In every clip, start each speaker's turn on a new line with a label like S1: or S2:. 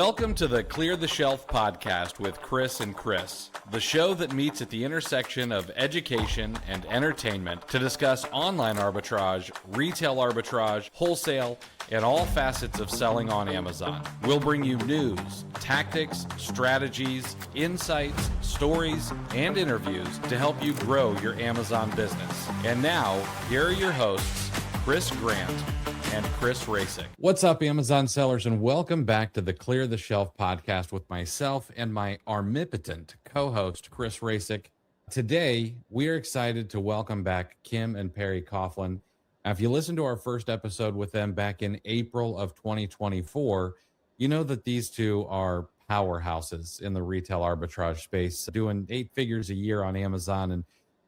S1: Welcome to the Clear the Shelf podcast with Chris and Chris, the show that meets at the intersection of education and entertainment to discuss online arbitrage, retail arbitrage, wholesale, and all facets of selling on Amazon. We'll bring you news, tactics, strategies, insights, stories, and interviews to help you grow your Amazon business. And now, here are your hosts, Chris Grant and Chris Racic. What's up, Amazon sellers, and welcome back to the Clear the Shelf podcast with myself and my armipotent co-host, Chris Racic. Today, we are excited to welcome back Kim and Perry Coughlin. Now, if you listened to our first episode with them back in April of 2024, you know that these two are powerhouses in the retail arbitrage space, doing 8 figures a year on Amazon.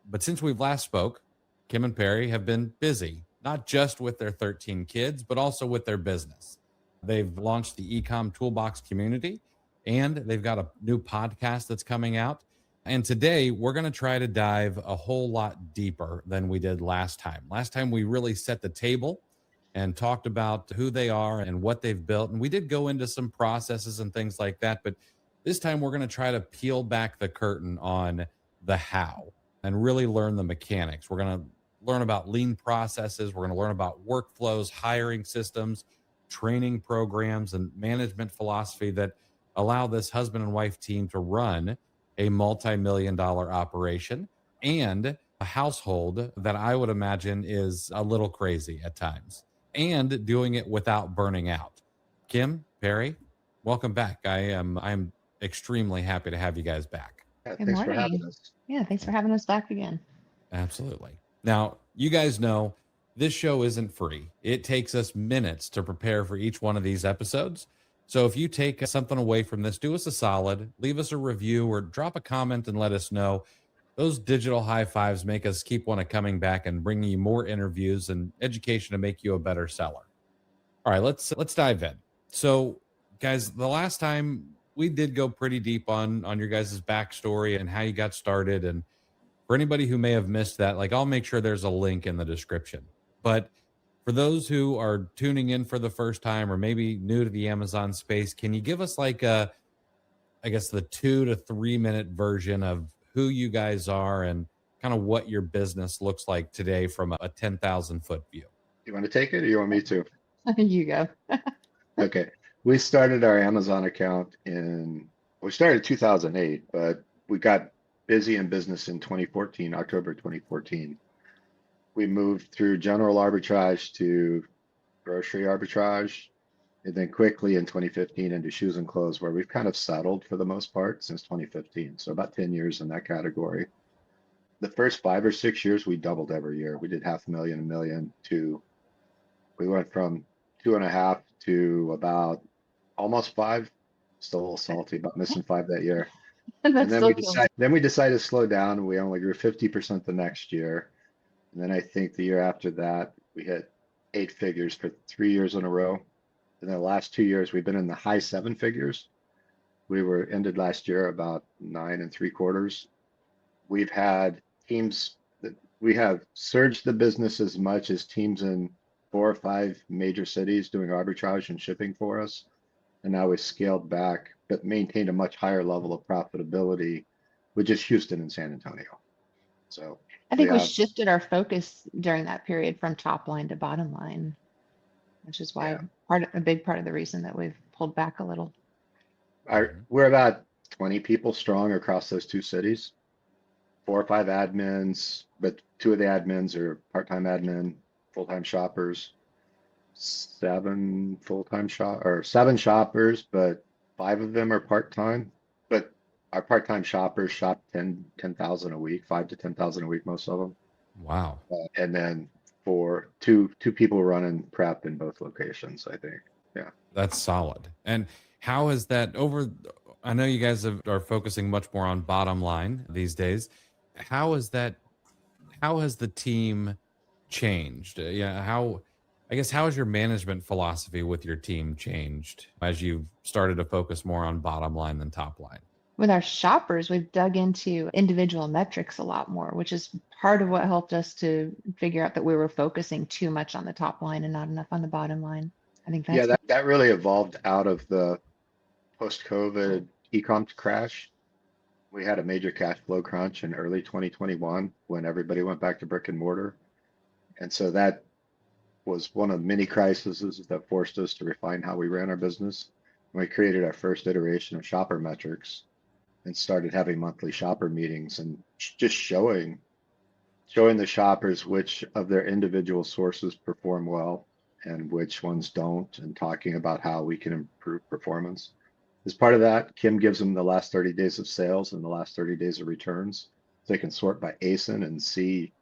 S1: But since we've last spoke, Kim and Perry have been busy, not just with their 13 kids, but also with their business. They've launched the Ecom Toolbox community, and they've got a new podcast that's coming out. And today, we're going to try to dive a whole lot deeper than we did last time. Last time, we really set the table and talked about who they are and what they've built. And we did go into some processes and things like that. But this time, we're going to try to peel back the curtain on the how and really learn the mechanics. We're going to learn about lean processes. We're going to learn about workflows, hiring systems, training programs, and management philosophy that allow this husband and wife team to run a multi-million-dollar operation and a household that I would imagine is a little crazy at times, and doing it without burning out. Kim, Perry, welcome back. I'm extremely happy to have you guys back.
S2: Yeah, thanks for having us.
S3: Yeah, thanks for having us back again.
S1: Absolutely. Now, you guys know this show isn't free. It takes us minutes to prepare for each one of these episodes. So if you take something away from this, do us a solid, leave us a review or drop a comment and let us know. Those digital high fives make us keep wanting coming back and bringing you more interviews and education to make you a better seller. All right, let's dive in. So, guys, the last time we did go pretty deep on your guys' backstory and how you got started. And for anybody who may have missed that, I'll make sure there's a link in the description. But for those who are tuning in for the first time or maybe new to the Amazon space, can you give us the 2 to 3 minute version of who you guys are and kind of what your business looks like today from a 10,000 foot view?
S2: You want to take it or you want me to?
S3: You go.
S2: Okay. We started our Amazon account we started in 2008, but we got busy in business in 2014, October 2014. We moved through general arbitrage to grocery arbitrage, and then quickly in 2015 into shoes and clothes, where we've kind of settled for the most part since 2015. So about 10 years in that category. The first 5 or 6 years, we doubled every year. We did $500,000, $1 million we went from 2.5 to about almost 5. Still a little salty about missing 5 that year. And then we decided to slow down, and we only grew 50% the next year. And then I think the year after that, we hit 8 figures for 3 years in a row. And then the last 2 years, we've been in the high 7 figures. We ended last year about 9 3/4. We've had teams we have surged the business as much as teams in 4 or 5 major cities doing arbitrage and shipping for us. And now we've scaled back, but maintained a much higher level of profitability with just Houston and San Antonio. So
S3: I think we shifted our focus during that period from top line to bottom line, which is why a big part of the reason that we've pulled back a little.
S2: We're about 20 people strong across those 2 cities, 4 or 5 admins, but 2 of the admins are part-time admin, full-time shoppers, 7 shoppers, but 5 of them are part-time. But our part-time shoppers shop 10,000 a week, 5 to 10,000 a week, most of them.
S1: Wow.
S2: And then for two people running prep in both locations, I think. Yeah.
S1: That's solid. And how is that I know you guys are focusing much more on bottom line these days. How has the team changed? How has your management philosophy with your team changed as you've started to focus more on bottom line than top line?
S3: With our shoppers, we've dug into individual metrics a lot more, which is part of what helped us to figure out that we were focusing too much on the top line and not enough on the bottom line. I think that's
S2: that really evolved out of the post-COVID ecom crash. We had a major cash flow crunch in early 2021 when everybody went back to brick and mortar. And so that was one of the many crises that forced us to refine how we ran our business. And we created our first iteration of shopper metrics and started having monthly shopper meetings and just showing the shoppers which of their individual sources perform well and which ones don't, and talking about how we can improve performance. As part of that, Kim gives them the last 30 days of sales and the last 30 days of returns. So they can sort by ASIN and see,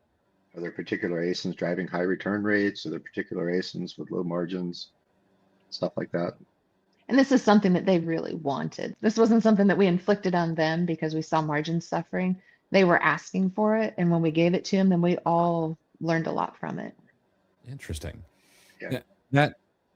S2: are there particular ASINs driving high return rates? Are there particular ASINs with low margins? Stuff like that.
S3: And this is something that they really wanted. This wasn't something that we inflicted on them because we saw margins suffering. They were asking for it. And when we gave it to them, then we all learned a lot from it.
S1: Interesting.
S2: Yeah.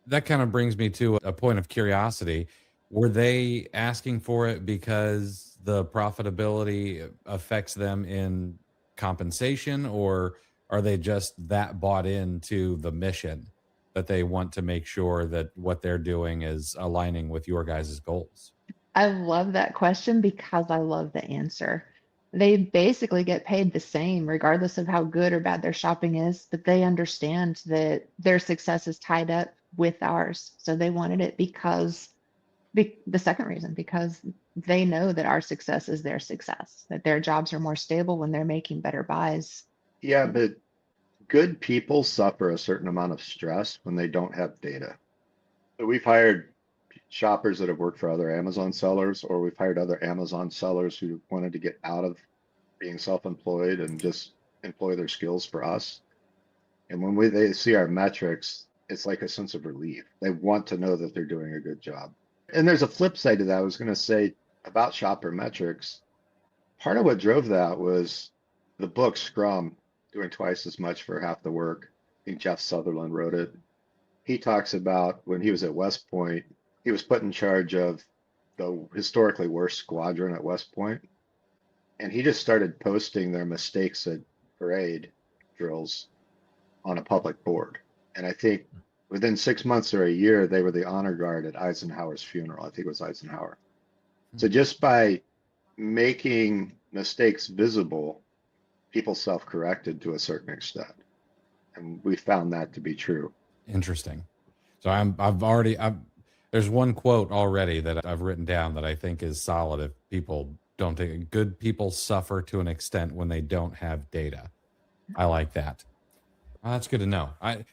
S1: That kind of brings me to a point of curiosity. Were they asking for it because the profitability affects them in compensation, or are they just that bought into the mission that they want to make sure that what they're doing is aligning with your guys' goals?
S3: I love that question because I love the answer. They basically get paid the same regardless of how good or bad their shopping is, but they understand that their success is tied up with ours. So they wanted it because the second reason, because they know that our success is their success, that their jobs are more stable when they're making better buys.
S2: Yeah, but good people suffer a certain amount of stress when they don't have data. So we've hired shoppers that have worked for other Amazon sellers, or we've hired other Amazon sellers who wanted to get out of being self-employed and just employ their skills for us. And when they see our metrics, it's like a sense of relief. They want to know that they're doing a good job. And there's a flip side to that. I was going to say about shopper metrics. Part of what drove that was the book Scrum, doing twice as much for half the work. I think Jeff Sutherland wrote it. He talks about when he was at West Point, he was put in charge of the historically worst squadron at West Point. And he just started posting their mistakes at parade drills on a public board. And I think within 6 months or a year, they were the honor guard at Eisenhower's funeral. I think it was Eisenhower. So just by making mistakes visible, people self-corrected to a certain extent. And we found that to be true.
S1: Interesting. So there's one quote already that I've written down that I think is solid. If people don't take it, good people suffer to an extent when they don't have data. I like that. Well, that's good to know. I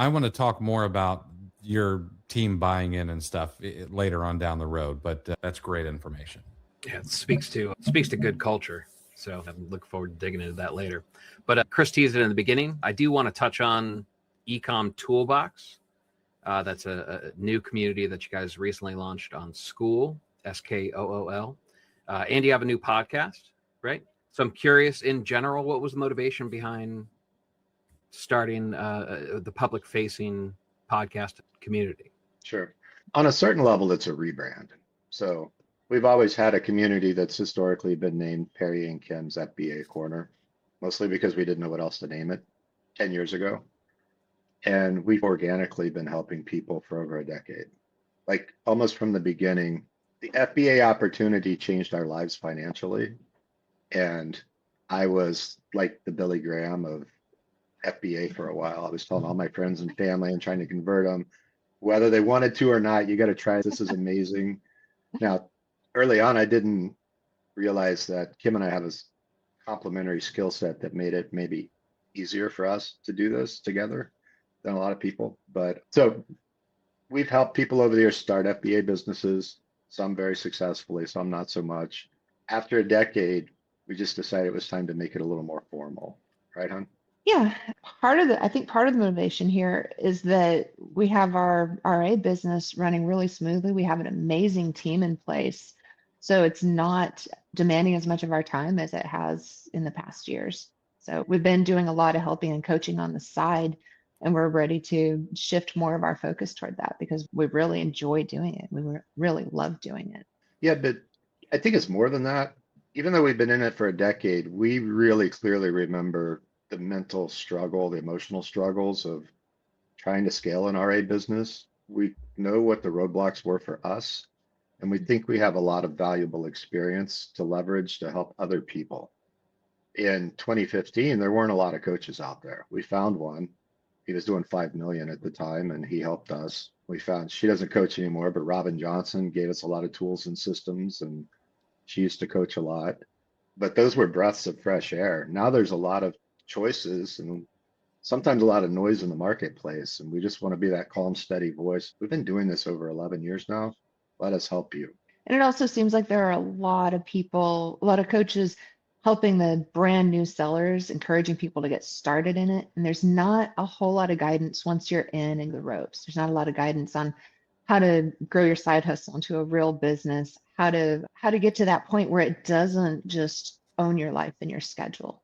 S1: want to talk more about your team buying in and stuff later on down the road, but that's great information.
S4: Yeah, it speaks to good culture. So I look forward to digging into that later. But Chris teased it in the beginning. I do want to touch on Ecom Toolbox. That's a new community that you guys recently launched on School, SKOOL. And you have a new podcast, right? So I'm curious, in general, what was the motivation behind starting the public-facing podcast community?
S2: Sure. On a certain level, it's a rebrand. So we've always had a community that's historically been named Perry and Kim's FBA Corner, mostly because we didn't know what else to name it 10 years ago. And we've organically been helping people for over a decade. Like almost from the beginning, the FBA opportunity changed our lives financially. And I was like the Billy Graham of FBA for a while. I was telling all my friends and family and trying to convert them, whether they wanted to or not, you got to try. This is amazing. Now, early on, I didn't realize that Kim and I have a complementary skill set that made it maybe easier for us to do this together than a lot of people. But so we've helped people over the years start FBA businesses, some very successfully, some not so much. After a decade, we just decided it was time to make it a little more formal. Right, hon?
S3: Yeah, I think part of the motivation here is that we have our RA business running really smoothly. We have an amazing team in place. So it's not demanding as much of our time as it has in the past years. So we've been doing a lot of helping and coaching on the side, and we're ready to shift more of our focus toward that because we really enjoy doing it. We really love doing it.
S2: Yeah, but I think it's more than that. Even though we've been in it for a decade, we really clearly remember the mental struggle, the emotional struggles of trying to scale an RA business. We know what the roadblocks were for us. And we think we have a lot of valuable experience to leverage to help other people. In 2015, there weren't a lot of coaches out there. We found one. He was doing 5 million at the time and he helped us. We found, she doesn't coach anymore, but Robin Johnson gave us a lot of tools and systems, and she used to coach a lot. But those were breaths of fresh air. Now there's a lot of choices and sometimes a lot of noise in the marketplace. And we just want to be that calm, steady voice. We've been doing this over 11 years now. Let us help you.
S3: And it also seems like there are a lot of people, a lot of coaches helping the brand new sellers, encouraging people to get started in it. And there's not a whole lot of guidance once you're in the ropes. There's not a lot of guidance on how to grow your side hustle into a real business, how to get to that point where it doesn't just own your life and your schedule.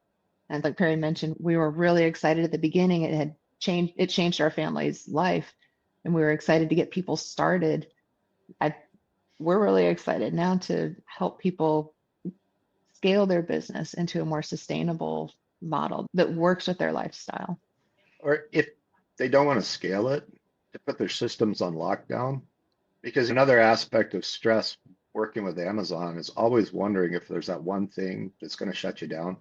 S3: And like Perry mentioned, we were really excited at the beginning. It changed our family's life, and we were excited to get people started. We're really excited now to help people scale their business into a more sustainable model that works with their lifestyle.
S2: Or if they don't want to scale it, to put their systems on lockdown. Because another aspect of stress working with Amazon is always wondering if there's that one thing that's going to shut you down.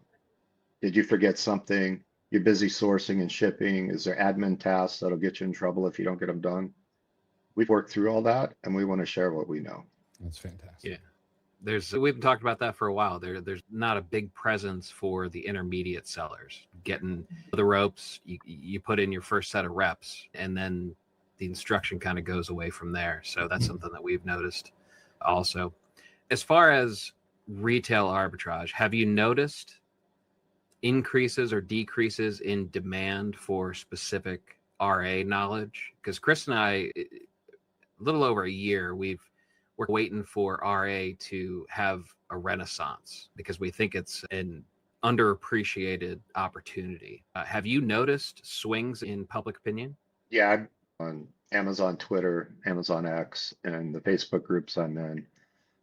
S2: Did you forget something? You're busy sourcing and shipping. Is there admin tasks that'll get you in trouble if you don't get them done? We've worked through all that and we want to share what we know.
S1: That's fantastic.
S4: Yeah. We've talked about that for a while. There's not a big presence for the intermediate sellers. Getting the ropes, you put in your first set of reps, and then the instruction kind of goes away from there. So that's something that we've noticed also. As far as retail arbitrage, have you noticed increases or decreases in demand for specific RA knowledge? Because Chris and I, a little over a year, we're waiting for RA to have a renaissance because we think it's an underappreciated opportunity. Have you noticed swings in public opinion?
S2: Yeah, I'm on Amazon Twitter, Amazon X, and the Facebook groups I'm in.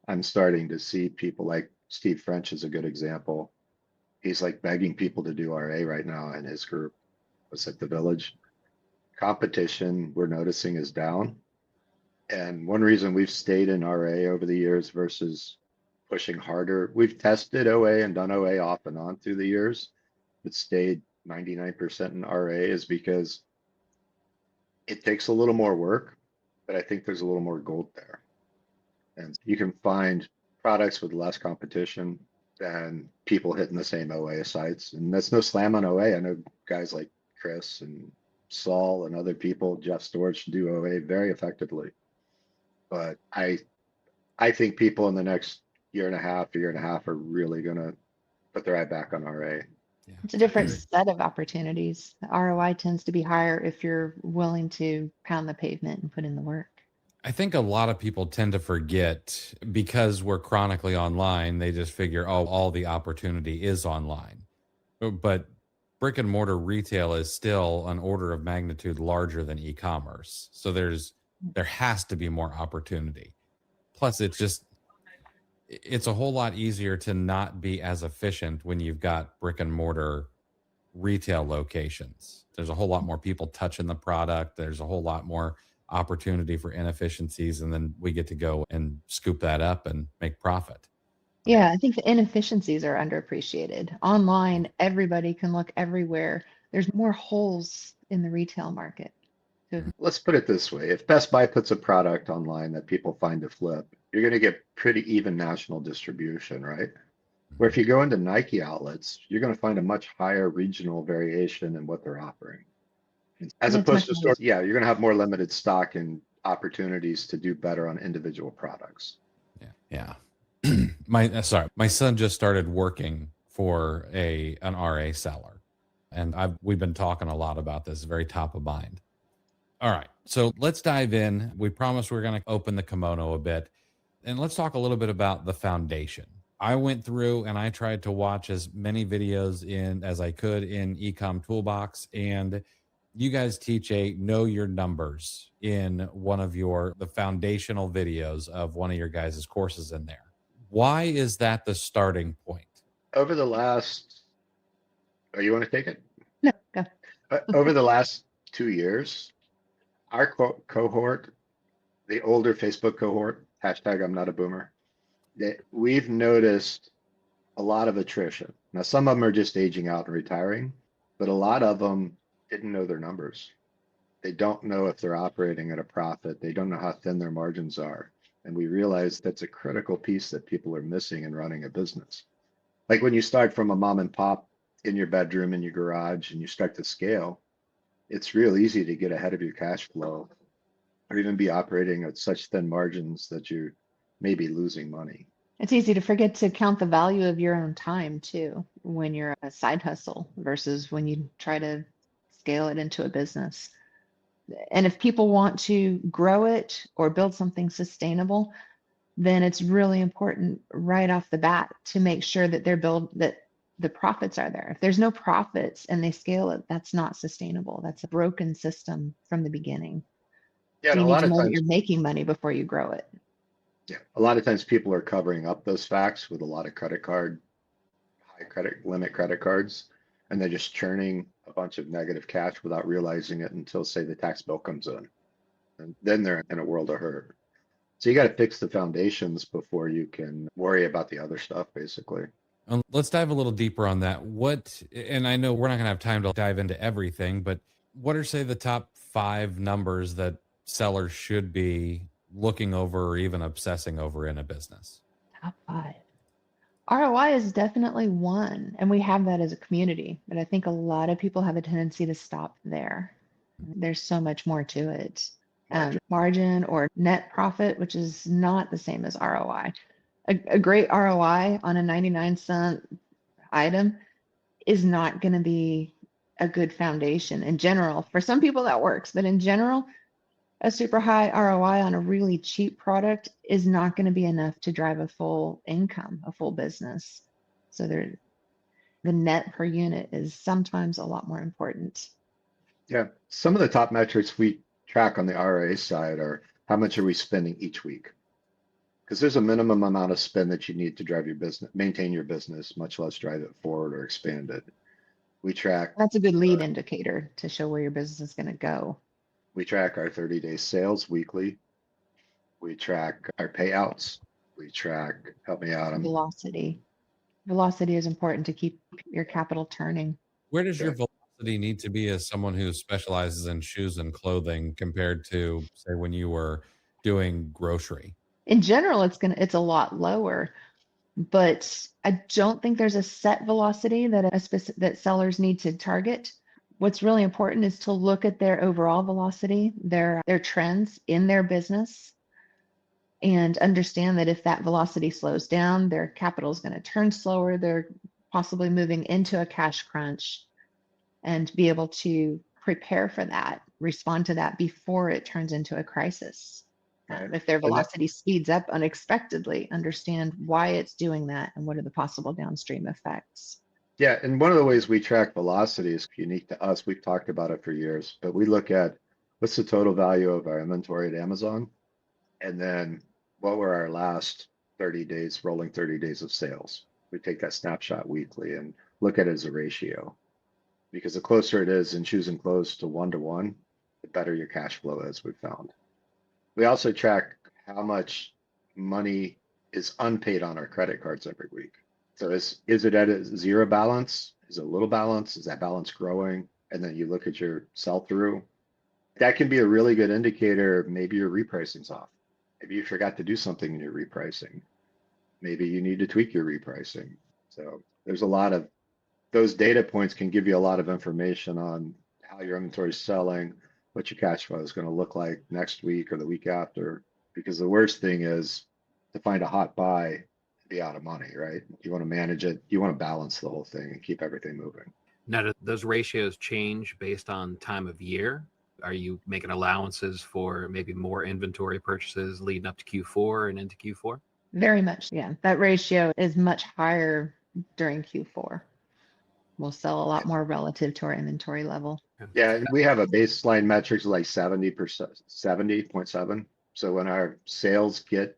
S2: I'm starting to see people like Steve French is a good example. He's like begging people to do RA right now in his group. It's like the Village. Competition we're noticing is down. And one reason we've stayed in RA over the years versus pushing harder, we've tested OA and done OA off and on through the years, but stayed 99% in RA is because it takes a little more work, but I think there's a little more gold there. And you can find products with less competition than people hitting the same OA sites. And that's no slam on OA. I know guys like Chris and Saul and other people, Jeff Storage, do OA very effectively. But I think people in the next year and a half are really going to put their eye back on RA.
S1: Yeah.
S3: It's a different set of opportunities. The ROI tends to be higher if you're willing to pound the pavement and put in the work.
S1: I think a lot of people tend to forget because we're chronically online, they just figure, oh, all the opportunity is online. But brick and mortar retail is still an order of magnitude larger than e-commerce. So there has to be more opportunity. Plus, it's a whole lot easier to not be as efficient when you've got brick and mortar retail locations. There's a whole lot more people touching the product. There's a whole lot more opportunity for inefficiencies. And then we get to go and scoop that up and make profit.
S3: Yeah, I think the inefficiencies are underappreciated. Online, everybody can look everywhere. There's more holes in the retail market.
S2: Let's put it this way. If Best Buy puts a product online that people find to flip, you're going to get pretty even national distribution, right? Where if you go into Nike outlets, you're going to find a much higher regional variation in what they're offering. As opposed to stores, yeah, you're going to have more limited stock and opportunities to do better on individual products.
S1: Yeah. My son just started working for an RA seller, and we've been talking a lot about this, very top of mind. All right, so let's dive in. We promised we're going to open the kimono a bit, and let's talk a little bit about the foundation. I went through and I tried to watch as many videos as I could in Ecom Toolbox, and you guys teach a know your numbers in one of the foundational videos of one of your guys' courses in there. Why is that the starting point?
S2: Over the last, you want to take it?
S3: No, go.
S2: Over the last 2 years, our cohort, the older Facebook cohort, hashtag I'm not a boomer. We've noticed a lot of attrition. Now, some of them are just aging out and retiring, but a lot of them didn't know their numbers. They don't know if they're operating at a profit. They don't know how thin their margins are. And we realize that's a critical piece that people are missing in running a business. Like when you start from a mom and pop in your bedroom, in your garage, and you start to scale, it's real easy to get ahead of your cash flow or even be operating at such thin margins that you may be losing money.
S3: It's easy to forget to count the value of your own time too when you're a side hustle versus when you try to scale it into a business. And if people want to grow it or build something sustainable, then it's really important right off the bat to make sure that that the profits are there. If there's no profits and they scale it, that's not sustainable. That's a broken system from the beginning.
S2: Yeah,
S3: So
S2: and
S3: you
S2: a
S3: need
S2: lot
S3: to
S2: of
S3: know that
S2: times,
S3: you're making money before you grow it.
S2: yeah, a lot of times people are covering up those facts with a lot of high credit limit credit cards, and they're just churning a bunch of negative cash without realizing it until, say, the tax bill comes in. And then they're in a world of hurt. So you got to fix the foundations before you can worry about the other stuff, basically.
S1: Let's dive a little deeper on that. And I know we're not going to have time to dive into everything, but what are, say, the top 5 numbers that sellers should be looking over or even obsessing over in a business?
S3: Top 5. ROI is definitely one, and we have that as a community, but I think a lot of people have a tendency to stop there. There's so much more to it. Margin or net profit, which is not the same as ROI. A great ROI on a 99-cent item is not going to be a good foundation in general. For some people that works, but in general, a super high ROI on a really cheap product is not going to be enough to drive a full income, a full business. So the net per unit is sometimes a lot more important.
S2: Yeah, some of the top metrics we track on the RA side are how much are we spending each week? Because there's a minimum amount of spend that you need to drive your business, maintain your business, much less drive it forward or expand it. We track.
S3: That's a good lead indicator to show where your business is going to go.
S2: We track our 30-day sales weekly. We track our payouts. We track, help me out.
S3: Velocity. Velocity is important to keep your capital turning.
S1: Where does your velocity need to be as someone who specializes in shoes and clothing compared to, say, when you were doing grocery?
S3: In general, it's a lot lower, but I don't think there's a set velocity that sellers need to target. What's really important is to look at their overall velocity, their trends in their business, and understand that if that velocity slows down, their capital is going to turn slower. They're possibly moving into a cash crunch, and be able to prepare for that, respond to that before it turns into a crisis. If their velocity speeds up unexpectedly, understand why it's doing that and what are the possible downstream effects.
S2: Yeah, and one of the ways we track velocity is unique to us. We've talked about it for years, but we look at what's the total value of our inventory at Amazon, and then what were our last 30 days, rolling 30 days of sales. We take that snapshot weekly and look at it as a ratio, because the closer it is in shoes and clothes to 1-to-1, the better your cash flow is, we've found. We also track how much money is unpaid on our credit cards every week. So is it at a zero balance? Is it a little balance? Is that balance growing? And then you look at your sell-through. That can be a really good indicator. Maybe your repricing's off. Maybe you forgot to do something in your repricing. Maybe you need to tweak your repricing. So there's a lot of those data points can give you a lot of information on how your inventory is selling, what your cash flow is going to look like next week or the week after. Because the worst thing is to find a hot buy and be out of money, right? You want to manage it. You want to balance the whole thing and keep everything moving.
S4: Now, do those ratios change based on time of year? Are you making allowances for maybe more inventory purchases leading up to Q4 and into Q4?
S3: Very much, yeah. That ratio is much higher during Q4. We'll sell a lot more relative to our inventory level.
S2: Yeah, we have a baseline metrics like 70%, 70.7. So when our sales get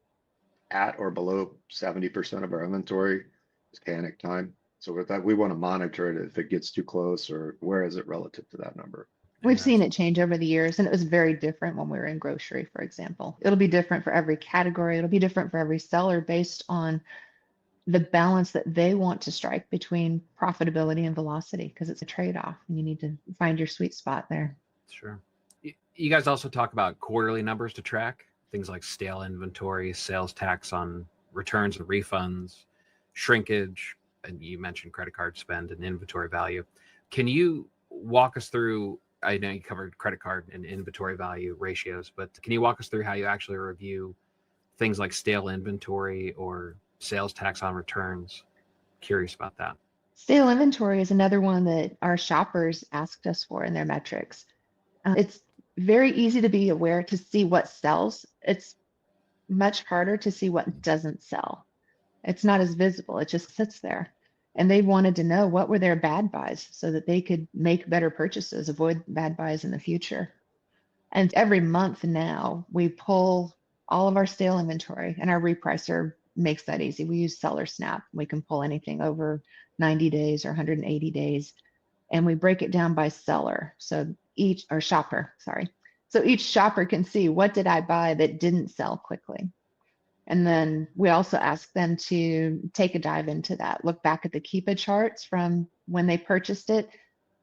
S2: at or below 70% of our inventory, it's panic time. So with that, we want to monitor it if it gets too close or where is it relative to that number.
S3: We've
S4: Yeah,
S3: seen it change over the years, and it was very different when we were in grocery, for example. It'll be different for every category. It'll be different for every seller based on the balance that they want to strike between profitability and velocity, because it's a trade-off and you need to find your sweet spot there.
S4: sure. You guys also talk about quarterly numbers to track, things like stale inventory, sales tax on returns and refunds, shrinkage, and you mentioned credit card spend and inventory value. Can you walk us through, I know you covered credit card and inventory value ratios, but can you walk us through how you actually review things like stale inventory or sales tax on returns? Curious about that.
S3: Stale inventory is another one that our shoppers asked us for in their metrics. It's very easy to be aware to see what sells. It's much harder to see what doesn't sell. It's not as visible. It just sits there. And they wanted to know what were their bad buys so that they could make better purchases, avoid bad buys in the future. And every month now we pull all of our stale inventory, and our repricer makes that easy. We use Seller Snap. We can pull anything over 90 days or 180 days, and we break it down by seller. So each, or shopper, sorry. So each shopper can see, what did I buy that didn't sell quickly? And then we also ask them to take a dive into that, look back at the Keepa charts from when they purchased it,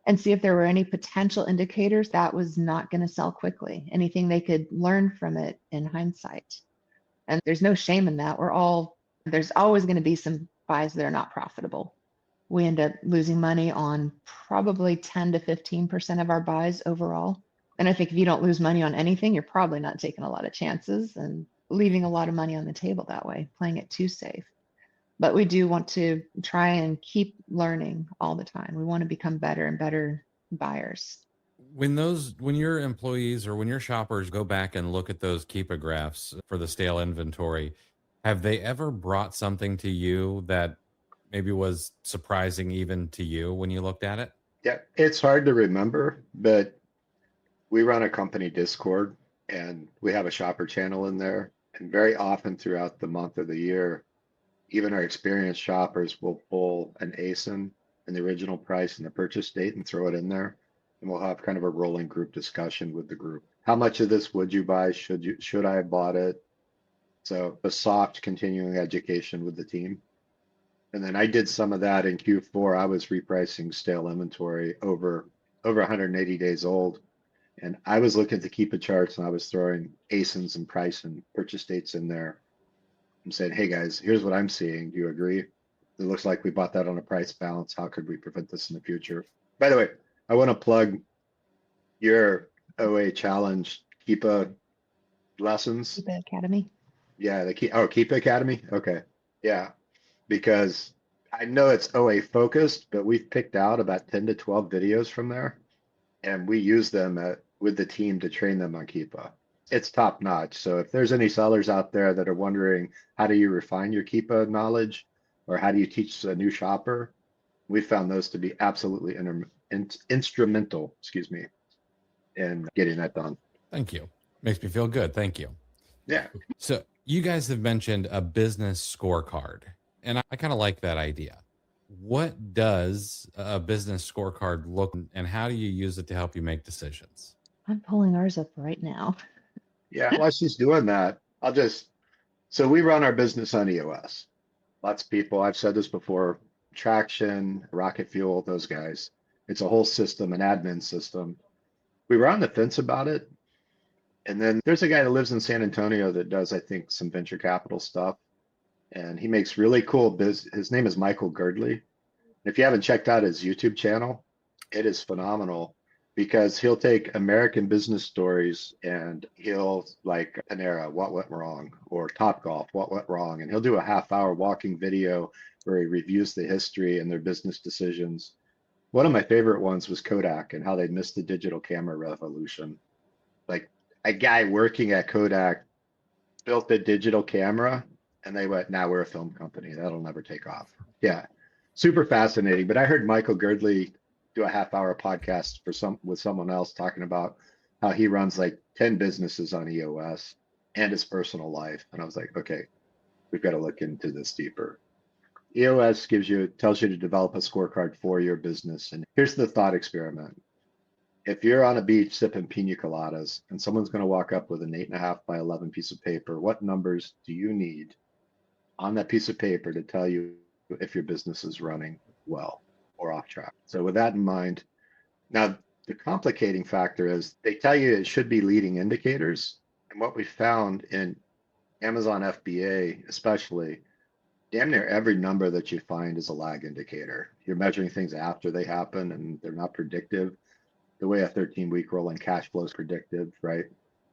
S3: and see if there were any potential indicators that was not going to sell quickly, anything they could learn from it in hindsight. And there's no shame in that. There's always going to be some buys that are not profitable. We end up losing money on probably 10 to 15% of our buys overall. And I think if you don't lose money on anything, you're probably not taking a lot of chances and leaving a lot of money on the table that way, playing it too safe. But we do want to try and keep learning all the time. We want to become better and better buyers.
S1: When your employees or when your shoppers go back and look at those Keepa graphs for the stale inventory, have they ever brought something to you that maybe was surprising even to you when you looked at it?
S2: Yeah, it's hard to remember, but we run a company Discord and we have a shopper channel in there. And very often throughout the month of the year, even our experienced shoppers will pull an ASIN and the original price and the purchase date and throw it in there. And we'll have kind of a rolling group discussion with the group. How much of this would you buy? Should I have bought it? So a soft continuing education with the team. And then I did some of that in Q4. I was repricing stale inventory over 180 days old. And I was looking to Keepa charts and I was throwing ASINs and price and purchase dates in there. I'm saying, hey guys, here's what I'm seeing. Do you agree? It looks like we bought that on a price balance. How could we prevent this in the future? By the way, I want to plug your OA challenge Keepa lessons.
S3: Keepa Academy.
S2: Yeah, Keepa Academy. Okay. Yeah. Because I know it's OA focused, but we've picked out about 10 to 12 videos from there. And we use them with the team to train them on Keepa. It's top notch. So if there's any sellers out there that are wondering, how do you refine your Keepa knowledge or how do you teach a new shopper? We found those to be absolutely instrumental, in getting that done.
S1: Thank you. Makes me feel good. Thank you.
S2: Yeah.
S1: So you guys have mentioned a business scorecard, and I kind of like that idea. What does a business scorecard look, and how do you use it to help you make decisions?
S3: I'm pulling ours up right now.
S2: Yeah, while she's doing that, so we run our business on EOS. Lots of people, I've said this before, Traction, Rocket Fuel, those guys. It's a whole system, an admin system. We were on the fence about it. And then there's a guy that lives in San Antonio that does, I think, some venture capital stuff. And he makes really cool his name is Michael Girdley. If you haven't checked out his YouTube channel, it is phenomenal because he'll take American business stories and he'll, like Panera, what went wrong, or Topgolf, what went wrong, and he'll do a half-hour walking video where he reviews the history and their business decisions. One of my favorite ones was Kodak and how they missed the digital camera revolution. Like a guy working at Kodak built a digital camera and they went, now we're a film company. That'll never take off. Yeah, super fascinating. But I heard Michael Girdley do a half-hour podcast with someone else talking about how he runs like 10 businesses on EOS and his personal life. And I was like, okay, we've got to look into this deeper. EOS tells you to develop a scorecard for your business. And here's the thought experiment. if you're on a beach sipping pina coladas and someone's going to walk up with an 8.5 by 11 piece of paper, what numbers do you need on that piece of paper to tell you if your business is running well or off track? So with that in mind, now the complicating factor is they tell you it should be leading indicators. And what we found in Amazon FBA, especially, damn near every number that you find is a lag indicator. You're measuring things after they happen and they're not predictive. The way a 13-week rolling cash flow is predictive, right?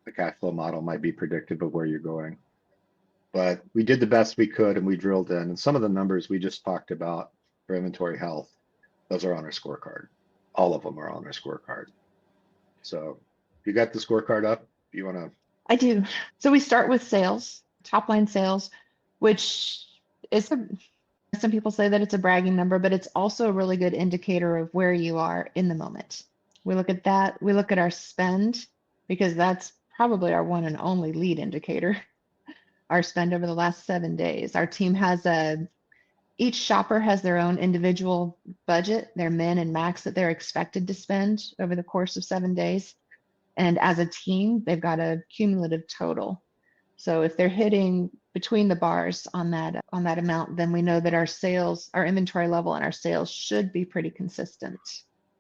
S2: The cash flow model might be predictive of where you're going. But we did the best we could and we drilled in. And some of the numbers we just talked about for inventory health, those are on our scorecard. All of them are on our scorecard. So if you got the scorecard up, you want to.
S3: I do. So we start with sales, top line sales, which is some people say that it's a bragging number, but it's also a really good indicator of where you are in the moment. We look at that. We look at our spend because that's probably our one and only lead indicator. Our spend over the last 7 days. Our team has each shopper has their own individual budget, their min and max that they're expected to spend over the course of 7 days. And as a team, they've got a cumulative total. So if they're hitting between the bars on that amount, then we know that our sales, our inventory level and our sales should be pretty consistent.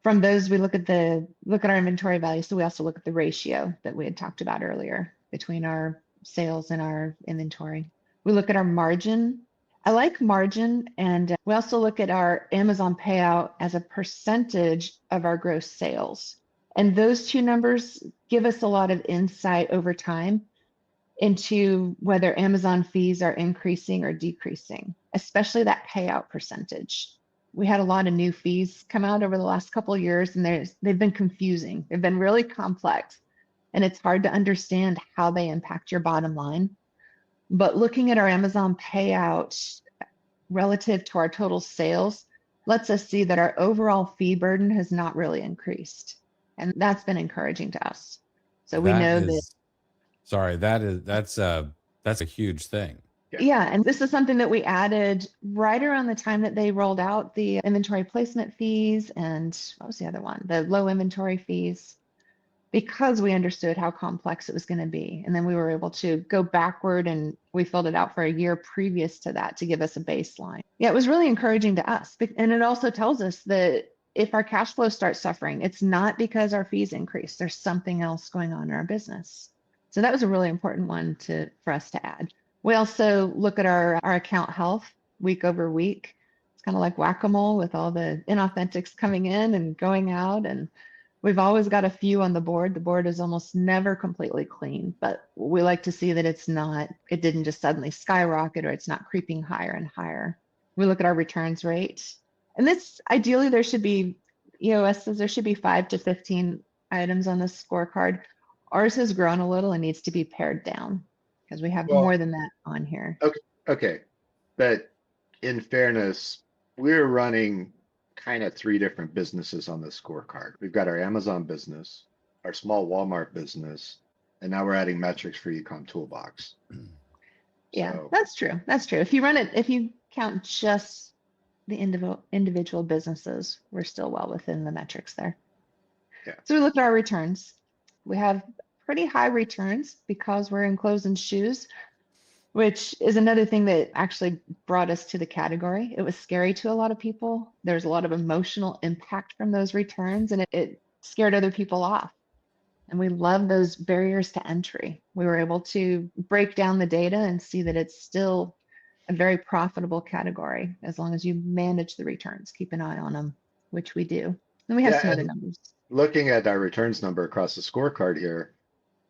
S3: From those, we look at our inventory value. So we also look at the ratio that we had talked about earlier between our sales and our inventory. We look at our margin. I like margin, and we also look at our Amazon payout as a percentage of our gross sales. And those two numbers give us a lot of insight over time into whether Amazon fees are increasing or decreasing, especially that payout percentage. We had a lot of new fees come out over the last couple of years, and they've been confusing. They've been really complex, and it's hard to understand how they impact your bottom line. But looking at our Amazon payout relative to our total sales lets us see that our overall fee burden has not really increased. And that's been encouraging to us. So we know that.
S1: Sorry, that's a huge thing.
S3: Yeah, and this is something that we added right around the time that they rolled out the inventory placement fees and what was the other one? The low inventory fees, because we understood how complex it was going to be. And then we were able to go backward and we filled it out for a year previous to that to give us a baseline. Yeah, it was really encouraging to us. And it also tells us that if our cash flow starts suffering, it's not because our fees increase. There's something else going on in our business. So that was a really important one for us to add. We also look at our account health week over week. It's kind of like whack-a-mole with all the inauthentics coming in and going out. And we've always got a few on the board. The board is almost never completely clean, but we like to see that it didn't just suddenly skyrocket or it's not creeping higher and higher. We look at our returns rate. And this, ideally, there should be, EOS says there should be 5 to 15 items on this scorecard. Ours has grown a little and needs to be pared down because we have more than that on here.
S2: Okay. But in fairness, we're running kind of 3 different businesses on this scorecard. We've got our Amazon business, our small Walmart business, and now we're adding metrics for Ecom Toolbox.
S3: Yeah, so that's true. That's true. If you count just the individual businesses, we're still well within the metrics there.
S2: Yeah.
S3: So we look at our returns. We have pretty high returns because we're in clothes and shoes, which is another thing that actually brought us to the category. It was scary to a lot of people. There's a lot of emotional impact from those returns, and it scared other people off. And we love those barriers to entry. We were able to break down the data and see that it's still a very profitable category as long as you manage the returns, keep an eye on them, which we do. And we have some other numbers.
S2: Looking at our returns number across the scorecard here,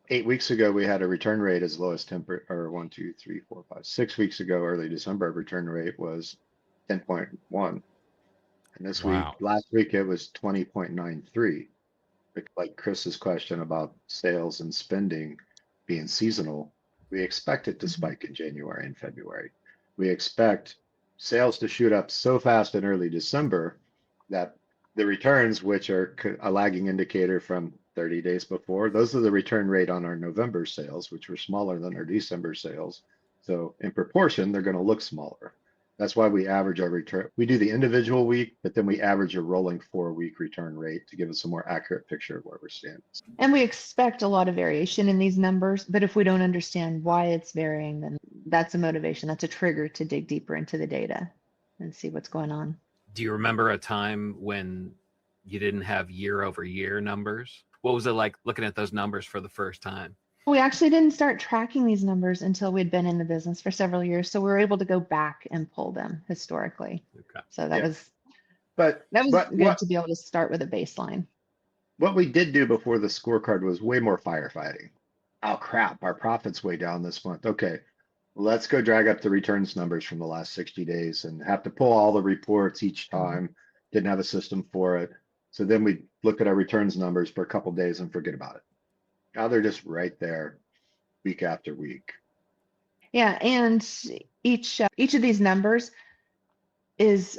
S2: 8 weeks ago, we had a return rate as low as 10, or 1, 2, 3, 4, 5, 6 weeks ago, early December, return rate was 10.1. And this last week, it was 20.93. Like Chris's question about sales and spending being seasonal, we expect it to spike in January and February. We expect sales to shoot up so fast in early December that the returns, which are a lagging indicator from 30 days before, those are the return rate on our November sales, which were smaller than our December sales. So in proportion, they're going to look smaller. That's why we average our return. We do the individual week, but then we average a rolling 4-week return rate to give us a more accurate picture of where we're standing.
S3: And we expect a lot of variation in these numbers, but if we don't understand why it's varying, then that's a motivation. That's a trigger to dig deeper into the data and see what's going on.
S4: Do you remember a time when you didn't have year-over-year numbers? What was it like looking at those numbers for the first time?
S3: We actually didn't start tracking these numbers until we'd been in the business for several years. So we were able to go back and pull them historically.
S4: Okay.
S3: So that was
S2: But
S3: good to be able to start with a baseline.
S2: what we did do before the scorecard was way more firefighting. Oh crap, our profit's way down this month. Okay, let's go drag up the returns numbers from the last 60 days and have to pull all the reports each time. Didn't have a system for it. So then we look at our returns numbers for a couple days and forget about it. Now they're just right there week after week.
S3: Yeah, and each of these numbers is,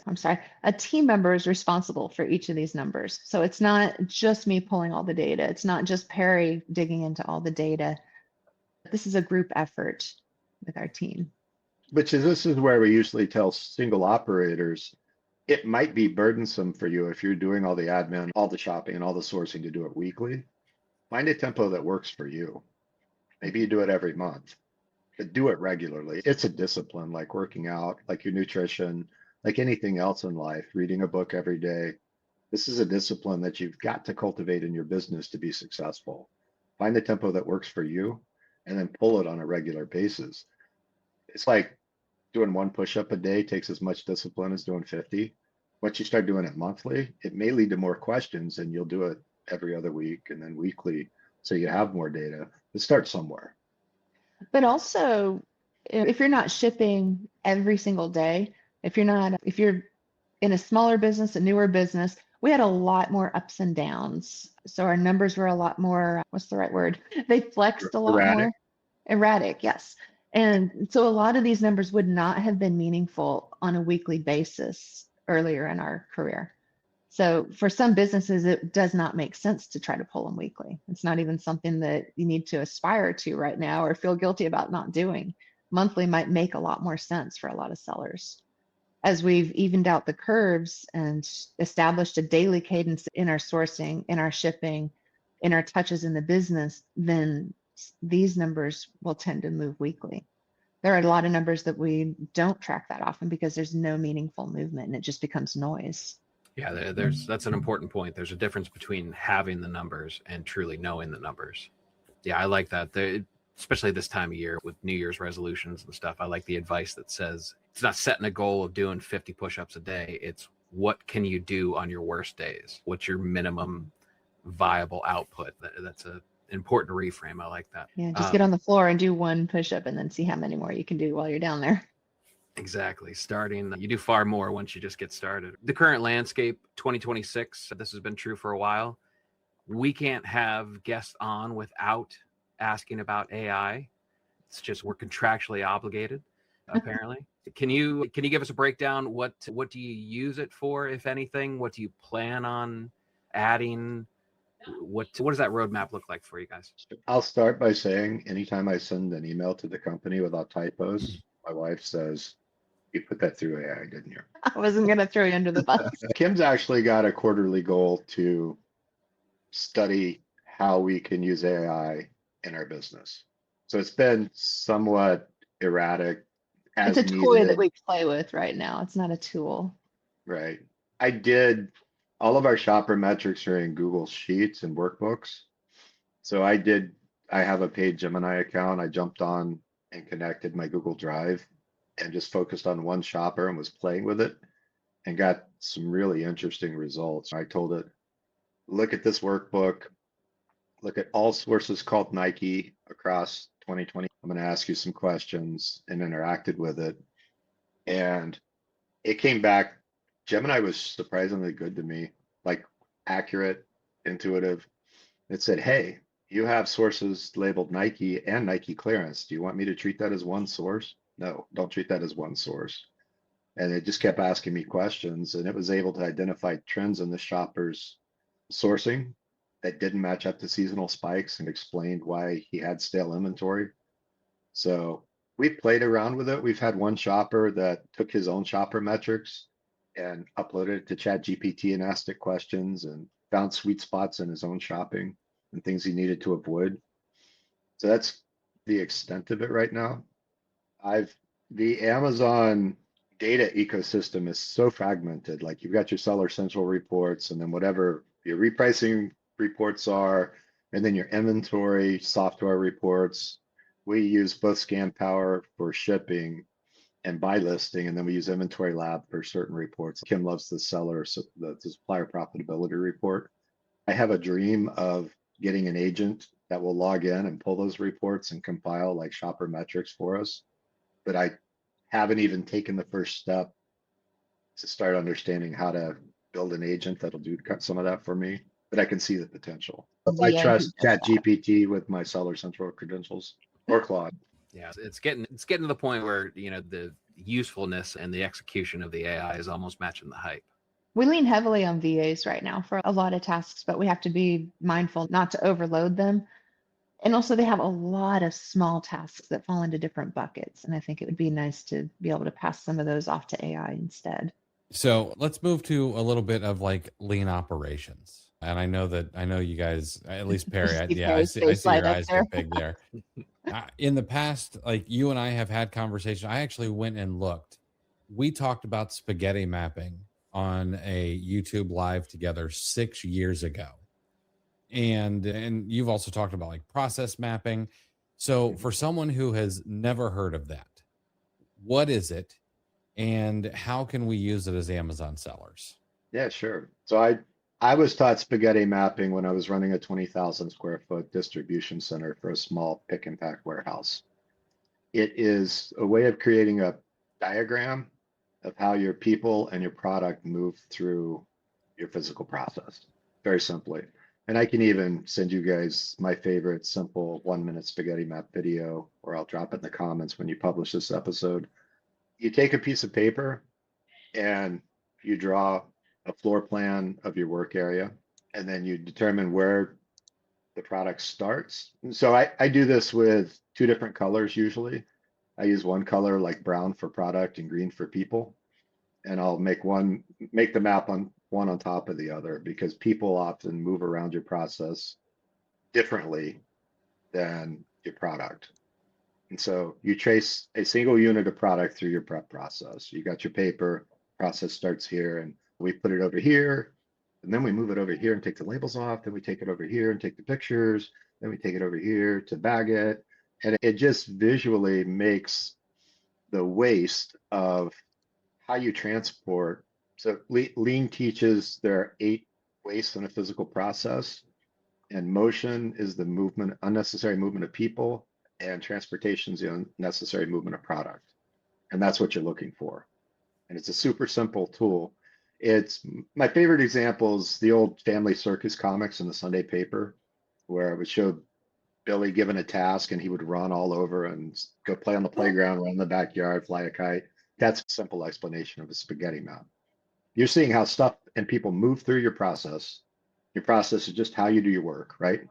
S3: a team member is responsible for each of these numbers. So it's not just me pulling all the data. It's not just Perry digging into all the data. This is a group effort with our team.
S2: This is where we usually tell single operators, it might be burdensome for you if you're doing all the admin, all the shopping and all the sourcing to do it weekly. Find a tempo that works for you. Maybe you do it every month, but do it regularly. It's a discipline, like working out, like your nutrition, like anything else in life, reading a book every day. This is a discipline that you've got to cultivate in your business to be successful. Find the tempo that works for you and then pull it on a regular basis. It's like doing 1 push-up a day takes as much discipline as doing 50. Once you start doing it monthly, it may lead to more questions and you'll do it every other week and then weekly. So you have more data. But start somewhere.
S3: But also, if you're not shipping every single day, if you're in a smaller business, a newer business, we had a lot more ups and downs. So our numbers were a lot more, what's the right word? They flexed a lot more. Erratic, yes. And so a lot of these numbers would not have been meaningful on a weekly basis earlier in our career. So for some businesses, it does not make sense to try to pull them weekly. It's not even something that you need to aspire to right now or feel guilty about not doing. Monthly might make a lot more sense for a lot of sellers. As we've evened out the curves and established a daily cadence in our sourcing, in our shipping, in our touches in the business, then these numbers will tend to move weekly. There are a lot of numbers that we don't track that often because there's no meaningful movement and it just becomes noise.
S4: Yeah, that's an important point. There's a difference between having the numbers and truly knowing the numbers. Yeah, I like that. Especially this time of year with New Year's resolutions and stuff. I like the advice that says it's not setting a goal of doing 50 push-ups a day. It's what can you do on your worst days? What's your minimum viable output? That's an important reframe. I like that.
S3: Yeah, just get on the floor and do 1 push-up and then see how many more you can do while you're down there.
S4: Exactly. You do far more once you just get started. The current landscape, 2026, this has been true for a while. We can't have guests on without asking about AI. It's just we're contractually obligated, apparently. Can you give us a breakdown? What do you use it for, if anything? What do you plan on adding? What does that roadmap look like for you guys?
S2: I'll start by saying anytime I send an email to the company without typos, my wife says, you put that through AI, didn't you?
S3: I wasn't going to throw you under the bus.
S2: Kim's actually got a quarterly goal to study how we can use AI in our business. So it's been somewhat erratic.
S3: It's a toy that we play with right now. It's not a tool.
S2: Right. All of our shopper metrics are in Google Sheets and workbooks. So I have a paid Gemini account. I jumped on and connected my Google Drive and just focused on one shopper and was playing with it and got some really interesting results. I told it, look at this workbook, look at all sources called Nike across 2020. I'm going to ask you some questions and interacted with it. And it came back. Gemini was surprisingly good to me, like accurate, intuitive. It said, hey, you have sources labeled Nike and Nike clearance. Do you want me to treat that as one source? No, don't treat that as one source. And it just kept asking me questions, and it was able to identify trends in the shopper's sourcing that didn't match up to seasonal spikes and explained why he had stale inventory. So we played around with it. We've had one shopper that took his own shopper metrics and uploaded it to ChatGPT and asked it questions and found sweet spots in his own shopping and things he needed to avoid. So that's the extent of it right now. The Amazon data ecosystem is so fragmented. Like you've got your seller central reports and then whatever your repricing reports are, and then your inventory software reports. We use both ScanPower for shipping and buy listing, and then we use Inventory Lab for certain reports. Kim loves the the supplier profitability report. I have a dream of getting an agent that will log in and pull those reports and compile like shopper metrics for us. But I haven't even taken the first step to start understanding how to build an agent that'll do some of that for me. But I can see the potential. I
S3: VA who
S2: trust
S3: does that.
S2: ChatGPT with my seller central credentials or Claude.
S4: Yeah, it's getting to the point where the usefulness and the execution of the AI is almost matching the hype.
S3: We lean heavily on VAs right now for a lot of tasks, but we have to be mindful not to overload them. And also they have a lot of small tasks that fall into different buckets. And I think it would be nice to be able to pass some of those off to AI instead.
S1: So let's move to a little bit of like lean operations. And I know you guys, at least Perry, I
S3: Perry's
S1: see
S3: face light
S1: your
S3: up
S1: eyes
S3: there.
S1: get big there. In the past, like you and I have had conversations. I actually went and looked. We talked about spaghetti mapping on a YouTube live together 6 years ago. And you've also talked about like process mapping. So for someone who has never heard of that, what is it and how can we use it as Amazon sellers?
S2: Yeah, sure. So I was taught spaghetti mapping when I was running a 20,000 square foot distribution center for a small pick and pack warehouse. It is a way of creating a diagram of how your people and your product move through your physical process, very simply. And I can even send you guys my favorite simple 1-minute spaghetti map video, or I'll drop it in the comments when you publish this episode. You take a piece of paper and you draw a floor plan of your work area, and then you determine where the product starts. And so I do this with 2 different colors usually. I use one color like brown for product and green for people. And I'll make the map on one on top of the other because people often move around your process differently than your product. And so you trace a single unit of product through your prep process. You got your paper, process starts here, and we put it over here, and then we move it over here and take the labels off, then we take it over here and take the pictures, then we take it over here to bag it. And it just visually makes the waste of how you transport. So lean teaches there are 8 wastes in a physical process, and motion is the movement, unnecessary movement of people, and transportation is the unnecessary movement of product. And that's what you're looking for. And it's a super simple tool. It's my favorite example is the old Family Circus comics in the Sunday paper, where it would show Billy given a task and he would run all over and go play on the playground, run in the backyard, fly a kite. That's a simple explanation of a spaghetti map. You're seeing how stuff and people move through your process. Your process is just how you do your work, right?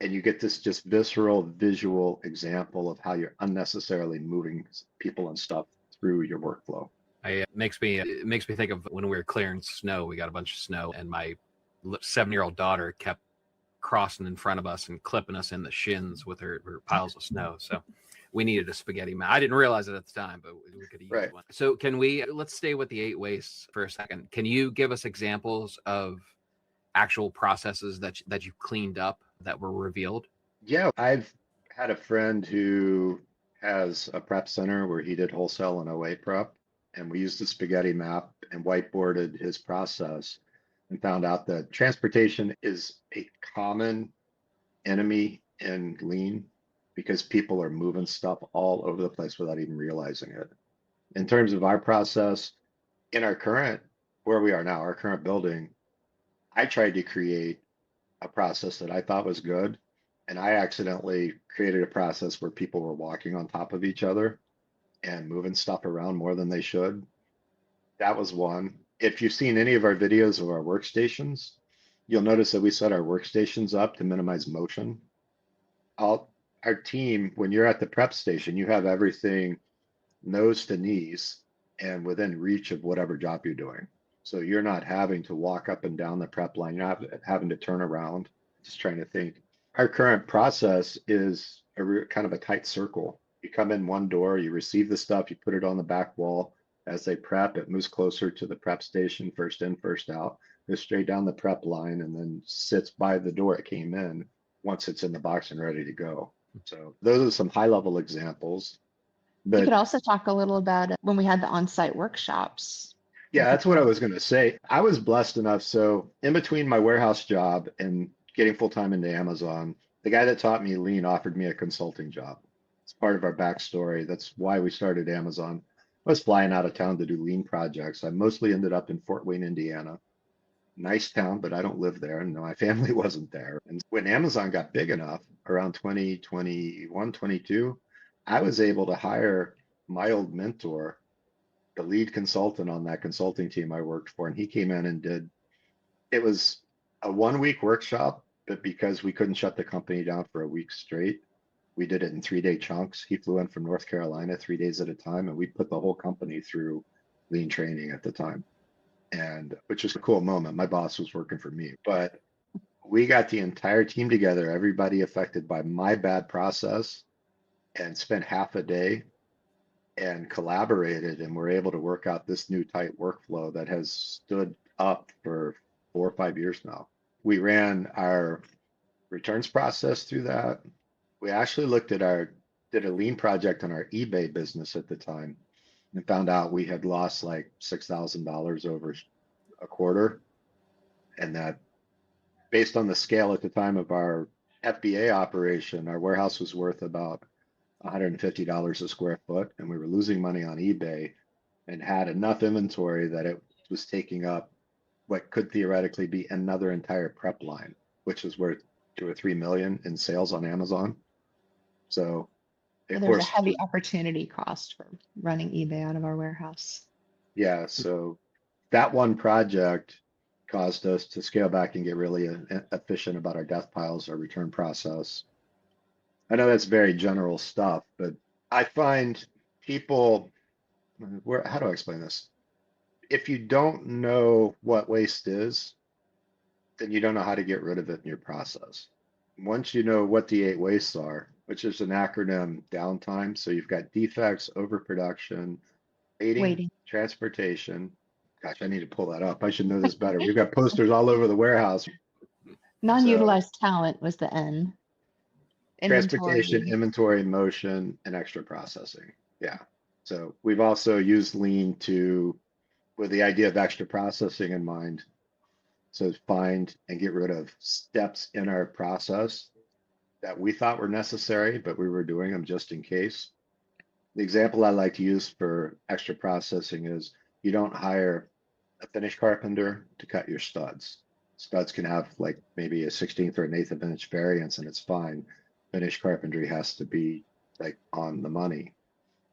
S2: And you get this just visceral visual example of how you're unnecessarily moving people and stuff through your workflow.
S4: It makes me think of when we were clearing snow. We got a bunch of snow, and my 7-year-old daughter kept crossing in front of us and clipping us in the shins with her piles of snow. So we needed a spaghetti map. I didn't realize it at the time, but we could use one. So let's stay with the 8 wastes for a second. Can you give us examples of actual processes that you cleaned up that were revealed?
S2: Yeah, I've had a friend who has a prep center where he did wholesale and OA prep, and we used the spaghetti map and whiteboarded his process and found out that transportation is a common enemy in lean because people are moving stuff all over the place without even realizing it. In terms of our process, in where we are now, our current building, I tried to create a process that I thought was good, and I accidentally created a process where people were walking on top of each other and moving stuff around more than they should. That was one. If you've seen any of our videos of our workstations, you'll notice that we set our workstations up to minimize motion. I our team, when you're at the prep station, you have everything nose to knees and within reach of whatever job you're doing. So you're not having to walk up and down the prep line. You're not having to turn around. Just trying to think. Our current process is kind of a tight circle. You come in one door, you receive the stuff, you put it on the back wall. As they prep, it moves closer to the prep station, first in, first out, goes straight down the prep line, and then sits by the door it came in once it's in the box and ready to go. So those are some high level examples.
S3: You could
S2: But
S3: also talk a little about when we had the on-site workshops.
S2: yeah, that's what I was going to say. I was blessed enough. So in between my warehouse job and getting full time into Amazon, the guy that taught me lean offered me a consulting job. It's part of our backstory. That's why we started Amazon. I was flying out of town to do lean projects. I mostly ended up in Fort Wayne, Indiana. Nice town, but I don't live there, and my family wasn't there. And when Amazon got big enough around 2021, 22, I was able to hire my old mentor, the lead consultant on that consulting team I worked for, and he came in and did, it was a 1 week workshop, but because we couldn't shut the company down for a week straight, we did it in 3-day chunks. He flew in from North Carolina 3 days at a time, and we put the whole company through lean training at the time. And which was a cool moment. My boss was working for me, but we got the entire team together, everybody affected by my bad process, and spent half a day and collaborated, and we're able to work out this new tight workflow that has stood up for 4 or 5 years now. We ran our returns process through that. We actually did a lean project on our eBay business at the time and found out we had lost like $6,000 over a quarter. And that based on the scale at the time of our FBA operation, our warehouse was worth about $150 a square foot, and we were losing money on eBay and had enough inventory that it was taking up what could theoretically be another entire prep line, which was worth 2 or 3 million in sales on Amazon. So of
S3: There was a
S2: course,
S3: heavy opportunity cost for running eBay out of our warehouse.
S2: yeah. So that one project caused us to scale back and get really efficient about our death piles, our return process. I know that's very general stuff, but I find people, how do I explain this? If you don't know what waste is, then you don't know how to get rid of it in your process. Once you know what the 8 wastes are, which is an acronym, downtime. So you've got defects, overproduction, waiting, transportation. Gosh, I need to pull that up. I should know this better. We've got posters all over the warehouse.
S3: Non-utilized talent was the N.
S2: Transportation,
S3: Inventory.
S2: inventory, motion, and extra processing. Yeah. So we've also used lean with the idea of extra processing in mind. So find and get rid of steps in our process that we thought were necessary, but we were doing them just in case. The example I like to use for extra processing is you don't hire a finish carpenter to cut your studs. Studs can have like maybe a 16th or an 1/8 of an inch variance, and it's fine. Finish carpentry has to be like on the money.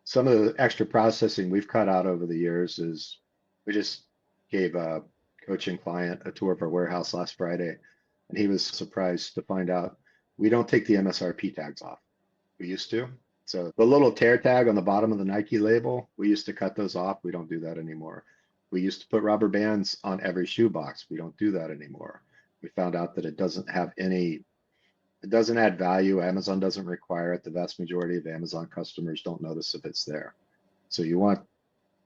S2: Some of the extra processing we've cut out over the years is we just gave a coaching client a tour of our warehouse last Friday, and he was surprised to find out we don't take the MSRP tags off. We used to. So the little tear tag on the bottom of the Nike label, we used to cut those off. We don't do that anymore. We used to put rubber bands on every shoe box. We don't do that anymore. We found out that it doesn't add value. Amazon doesn't require it. The vast majority of Amazon customers don't notice if it's there. So you want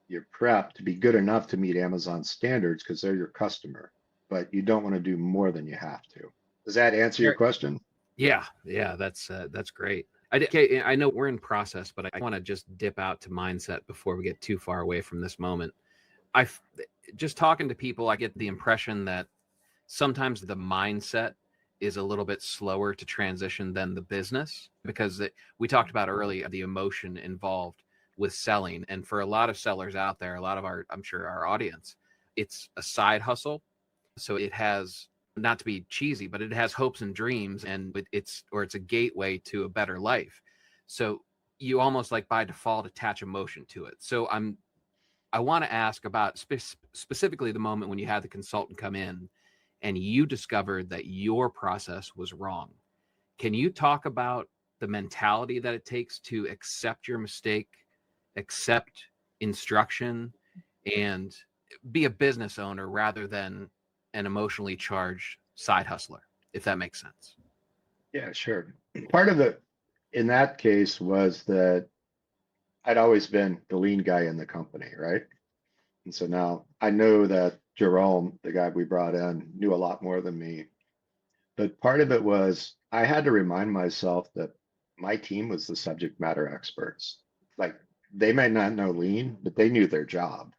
S2: your prep to be good enough to meet Amazon standards because they're your customer, but you don't want to do more than you have to. Does that answer your question?
S4: Yeah, that's great. I know we're in process, but I want to just dip out to mindset before we get too far away from this moment. Just talking to people, I get the impression that sometimes the mindset is a little bit slower to transition than the business, because we talked about earlier the emotion involved with selling. And for a lot of sellers out there, a lot of I'm sure our audience, it's a side hustle. So it has, not to be cheesy, but it has hopes and dreams, and it's a gateway to a better life. So you almost like by default attach emotion to it. So I want to ask about specifically the moment when you had the consultant come in and you discovered that your process was wrong. Can you talk about the mentality that it takes to accept your mistake, accept instruction, and be a business owner rather than an emotionally charged side hustler, if that makes sense.
S2: Yeah, sure. Part of it in that case was that I'd always been the lean guy in the company, right? And so now I know that Jerome, the guy we brought in, knew a lot more than me. But part of it was I had to remind myself that my team was the subject matter experts. Like they might not know lean, but they knew their job.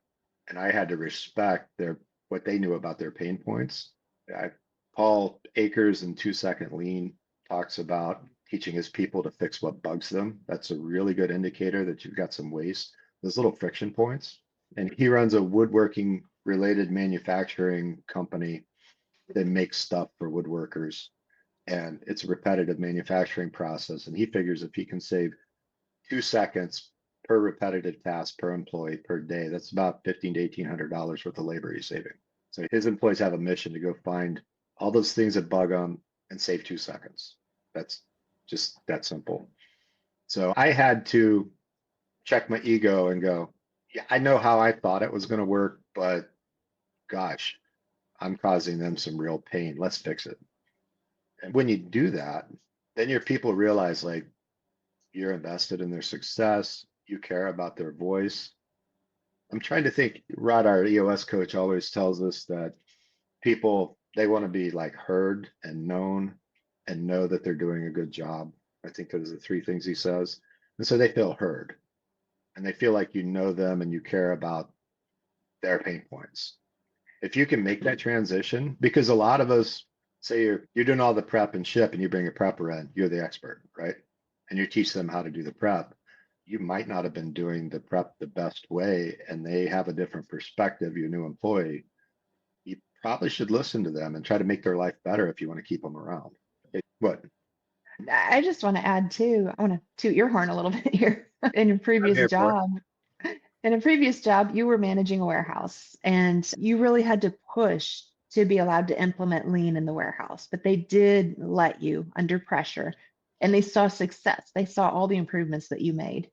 S2: And I had to respect what they knew about their pain points. I, Paul Akers in 2 Second Lean talks about teaching his people to fix what bugs them. That's a really good indicator that you've got some waste, those little friction points. And he runs a woodworking related manufacturing company that makes stuff for woodworkers. And it's a repetitive manufacturing process. And he figures if he can save 2 seconds per repetitive task per employee per day, that's about $1,500 to $1,800 worth of labor he's saving. So his employees have a mission to go find all those things that bug them and save 2 seconds. That's just that simple. So I had to check my ego and go, yeah, I know how I thought it was going to work, but gosh, I'm causing them some real pain. Let's fix it. And when you do that, then your people realize like you're invested in their success, you care about their voice. I'm trying to think, Rod, our EOS coach, always tells us that people, they want to be like heard and known and know that they're doing a good job. I think those are the three things he says. And so they feel heard and they feel like you know them and you care about their pain points. If you can make that transition, because a lot of us say you're doing all the prep and ship and you bring a prepper in, you're the expert, right? And you teach them how to do the prep. You might not have been doing the prep the best way and they have a different perspective, your new employee. You probably should listen to them and try to make their life better if you want to keep them around. What?
S3: I just want to add too, I want to toot your horn a little bit here. In your
S2: I'm
S3: previous
S2: here for it.
S3: job, in a previous job, you were managing a warehouse and you really had to push to be allowed to implement lean in the warehouse, but they did let you under pressure and they saw success. They saw all the improvements that you made.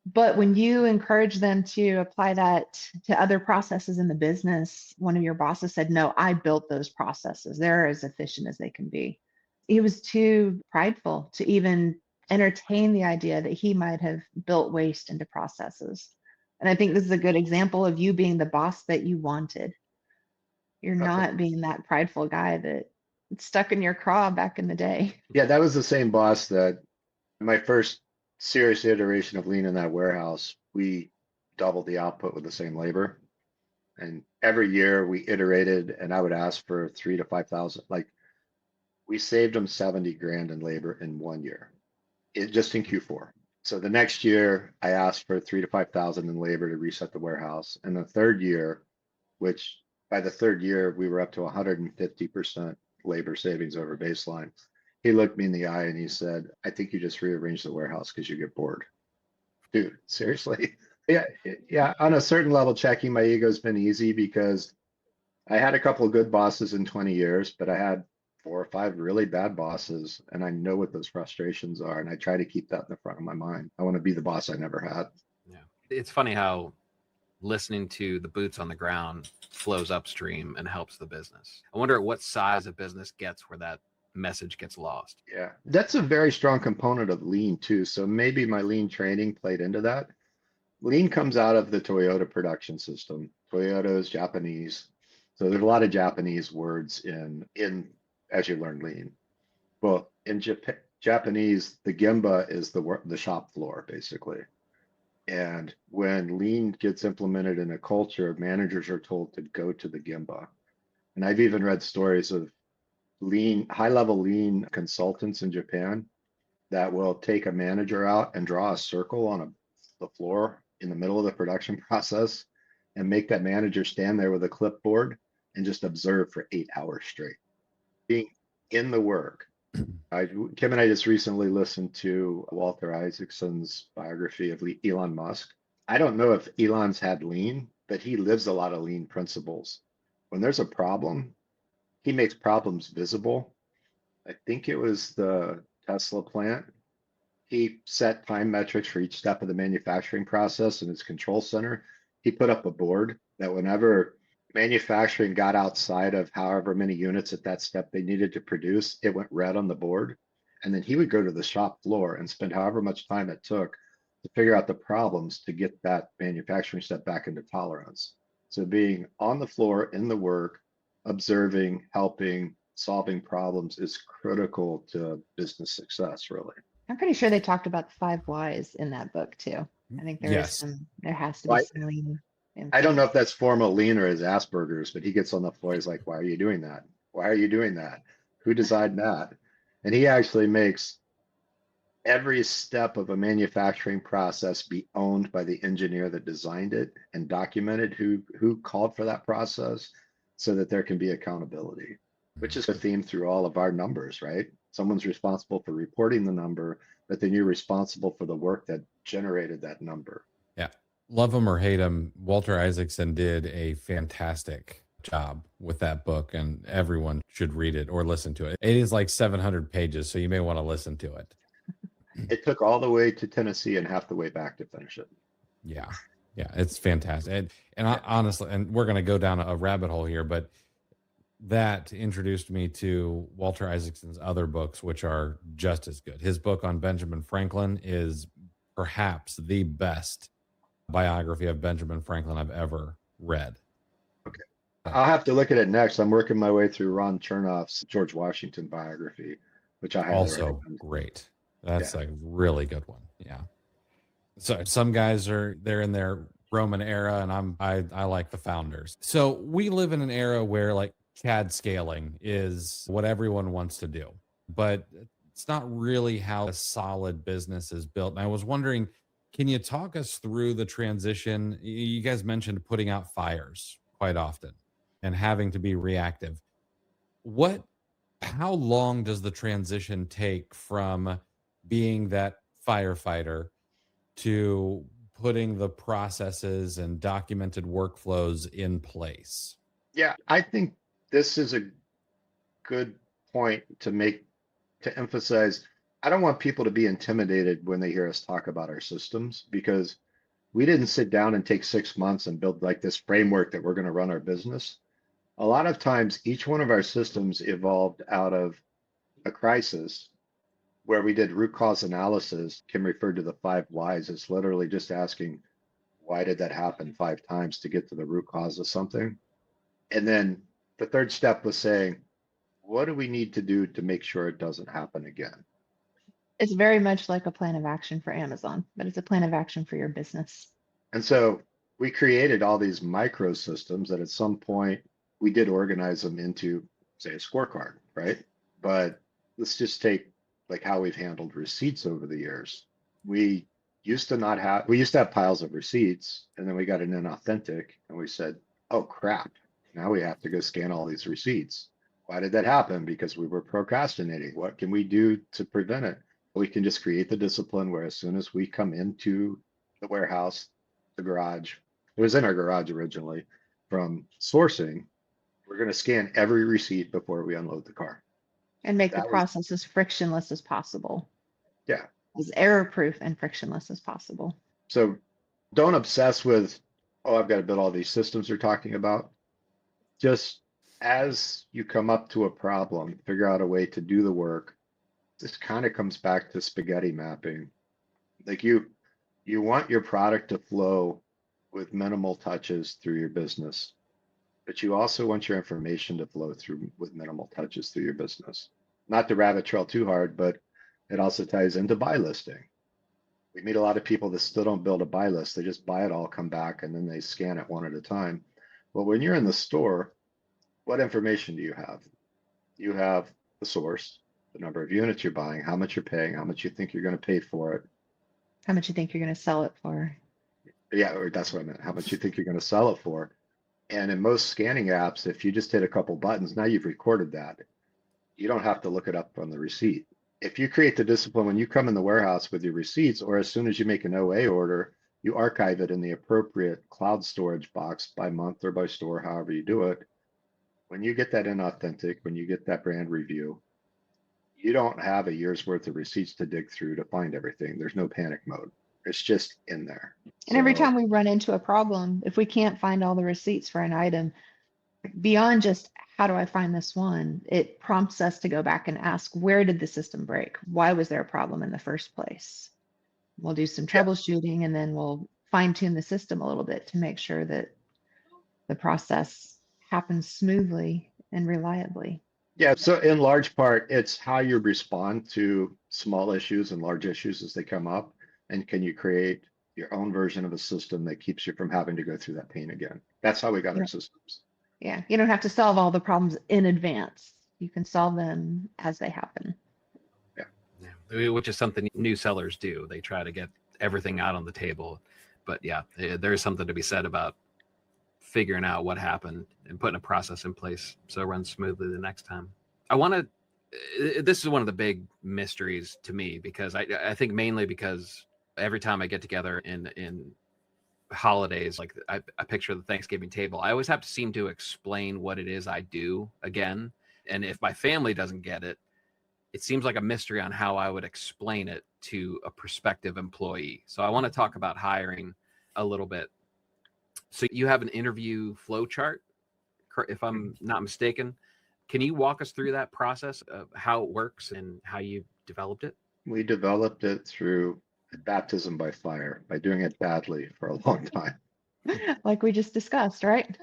S3: But when you encourage them to apply that to other processes in the business, one of your bosses said, no, I built those processes. They're as efficient as they can be. He was too prideful to even entertain the idea that he might have built waste into processes. And I think this is a good example of you being the boss that you wanted. You're
S2: Okay.
S3: not being that prideful guy that stuck in your craw back in the day.
S2: Yeah, that was the same boss that my first serious iteration of lean in that warehouse, we doubled the output with the same labor. And every year we iterated and I would ask for 3 to 5,000. Like we saved them 70 grand in labor in 1 year, just in Q4. So the next year I asked for 3 to 5,000 in labor to reset the warehouse. And the third year, which by the third year, we were up to 150% labor savings over baseline. He looked me in the eye and he said, I think you just rearranged the warehouse because you get bored. Dude, seriously? Yeah. On a certain level, checking my ego has been easy because I had a couple of good bosses in 20 years, but I had 4 or 5 really bad bosses, and I know what those frustrations are, and I try to keep that in the front of my mind. I want to be the boss I never had.
S4: Yeah. It's funny how listening to the boots on the ground flows upstream and helps the business. I wonder at what size a business gets where that message gets lost.
S2: Yeah, that's a very strong component of lean too. So maybe my lean training played into that. Lean comes out of the Toyota production system. Toyota is Japanese. So there's a lot of Japanese words in as you learn lean. Well, in Japanese, the Gemba is the shop floor basically. And when lean gets implemented in a culture, managers are told to go to the Gemba. And I've even read stories of lean, high-level lean consultants in Japan that will take a manager out and draw a circle on the floor in the middle of the production process and make that manager stand there with a clipboard and just observe for 8 hours straight. Being in the work. Kim and I just recently listened to Walter Isaacson's biography of Elon Musk. I don't know if Elon's had lean, but he lives a lot of lean principles. When there's a problem, he makes problems visible. I think it was the Tesla plant. He set time metrics for each step of the manufacturing process in his control center. He put up a board that whenever manufacturing got outside of however many units at that step they needed to produce, it went red on the board. And then he would go to the shop floor and spend however much time it took to figure out the problems to get that manufacturing step back into tolerance. So being on the floor in the work, observing, helping, solving problems is critical to business success, really.
S3: I'm pretty sure they talked about the 5 whys in that book too. I think
S1: Yes.
S3: there has to be
S2: Right.
S3: some lean.
S2: I don't know if that's formal lean or his Asperger's, but he gets on the floor. He's like, why are you doing that? Why are you doing that? Who designed that? And he actually makes every step of a manufacturing process be owned by the engineer that designed it and documented who called for that process so that there can be accountability, which is a theme through all of our numbers, right? Someone's responsible for reporting the number, but then you're responsible for the work that generated that number.
S1: Yeah. Love him or hate him, Walter Isaacson did a fantastic job with that book, and everyone should read it or listen to it. It is like 700 pages, so you may want to listen to it.
S2: It took all the way to Tennessee and half the way back to finish it.
S1: Yeah. Yeah. It's fantastic. And I, honestly, and we're going to go down a rabbit hole here, but that introduced me to Walter Isaacson's other books, which are just as good. His book on Benjamin Franklin is perhaps the best biography of Benjamin Franklin I've ever read.
S2: Okay. I'll have to look at it next. I'm working my way through Ron Chernow's George Washington biography, which I highly
S1: Also
S2: recommend.
S1: great. That's a really good one. Yeah. So some guys they're in their Roman era, and I like the founders. So we live in an era where like CAD scaling is what everyone wants to do, but it's not really how a solid business is built. And I was wondering, can you talk us through the transition? You guys mentioned putting out fires quite often and having to be reactive. How long does the transition take from being that firefighter to putting the processes and documented workflows in place?
S2: Yeah, I think this is a good point to emphasize. I don't want people to be intimidated when they hear us talk about our systems, because we didn't sit down and take 6 months and build like this framework that we're going to run our business. A lot of times, each one of our systems evolved out of a crisis where we did root cause analysis. Kim referred to the 5 whys. It's literally just asking, why did that happen 5 times to get to the root cause of something? And then the third step was saying, what do we need to do to make sure it doesn't happen again?
S3: It's very much like a plan of action for Amazon, but it's a plan of action for your business.
S2: And so we created all these micro systems that at some point we did organize them into, say, a scorecard, right? But let's just take like how we've handled receipts over the years. We used to have piles of receipts, and then we got an inauthentic, and we said, oh crap, now we have to go scan all these receipts. Why did that happen? Because we were procrastinating. What can we do to prevent it? We can just create the discipline where as soon as we come into the warehouse, the garage, it was in our garage originally, from sourcing, we're going to scan every receipt before we unload the car.
S3: And make the process as frictionless as possible.
S2: Yeah.
S3: As error-proof and frictionless as possible.
S2: So don't obsess with, oh, I've got to build all these systems they're talking about. Just as you come up to a problem, figure out a way to do the work. This kind of comes back to spaghetti mapping. Like you want your product to flow with minimal touches through your business, but you also want your information to flow through with minimal touches through your business. Not to rabbit trail too hard, but it also ties into buy listing. We meet a lot of people that still don't build a buy list. They just buy it all, come back, and then they scan it one at a time. Well, when you're in the store, what information do you have? You have the source, the number of units you're buying, how much you're paying, how much you think you're going to pay for it.
S3: How much you think you're going to sell it for?
S2: Yeah, or that's what I meant. How much you think you're going to sell it for. And in most scanning apps, if you just hit a couple buttons, now you've recorded that. You don't have to look it up on the receipt. If you create the discipline when you come in the warehouse with your receipts, or as soon as you make an OA order, you archive it in the appropriate cloud storage box by month or by store, however you do it. When you get that inauthentic, when you get that brand review, you don't have a year's worth of receipts to dig through to find everything. There's no panic mode. It's just in there.
S3: And every
S2: So,
S3: time we run into a problem, if we can't find all the receipts for an item, beyond just how do I find this one, it prompts us to go back and ask, where did the system break? Why was there a problem in the first place? We'll do some
S2: Yeah.
S3: troubleshooting and then we'll fine tune the system a little bit to make sure that the process happens smoothly and reliably.
S2: Yeah, so in large part, it's how you respond to small issues and large issues as they come up. And can you create your own version of a system that keeps you from having to go through that pain again? That's how we got our
S3: Yeah.
S2: systems.
S3: Yeah, you don't have to solve all the problems in advance. You can solve them as they happen.
S4: Yeah, which is something new sellers do. They try to get everything out on the table. But yeah, there's something to be said about figuring out what happened and putting a process in place so it runs smoothly the next time. This is one of the big mysteries to me, because I think mainly because every time I get together in holidays, like I picture the Thanksgiving table, I always have to seem to explain what it is I do again. And if my family doesn't get it, it seems like a mystery on how I would explain it to a prospective employee. So I want to talk about hiring a little bit. So you have an interview flow chart, if I'm not mistaken. Can you walk us through that process of how it works and how you developed it?
S2: We developed it through baptism by fire, by doing it badly for a long time.
S3: Like we just discussed, right?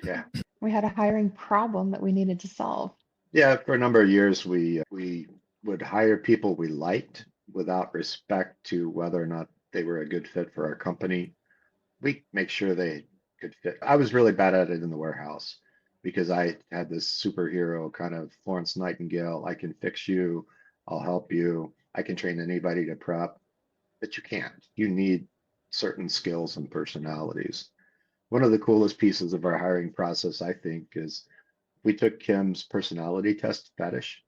S2: Yeah.
S3: We had a hiring problem that we needed to solve.
S2: Yeah, for a number of years, we would hire people we liked without respect to whether or not they were a good fit for our company. We make sure they could fit. I was really bad at it in the warehouse because I had this superhero kind of Florence Nightingale. I can fix you. I'll help you. I can train anybody to prep, but you can't. You need certain skills and personalities. One of the coolest pieces of our hiring process, I think, is we took Kim's personality test fetish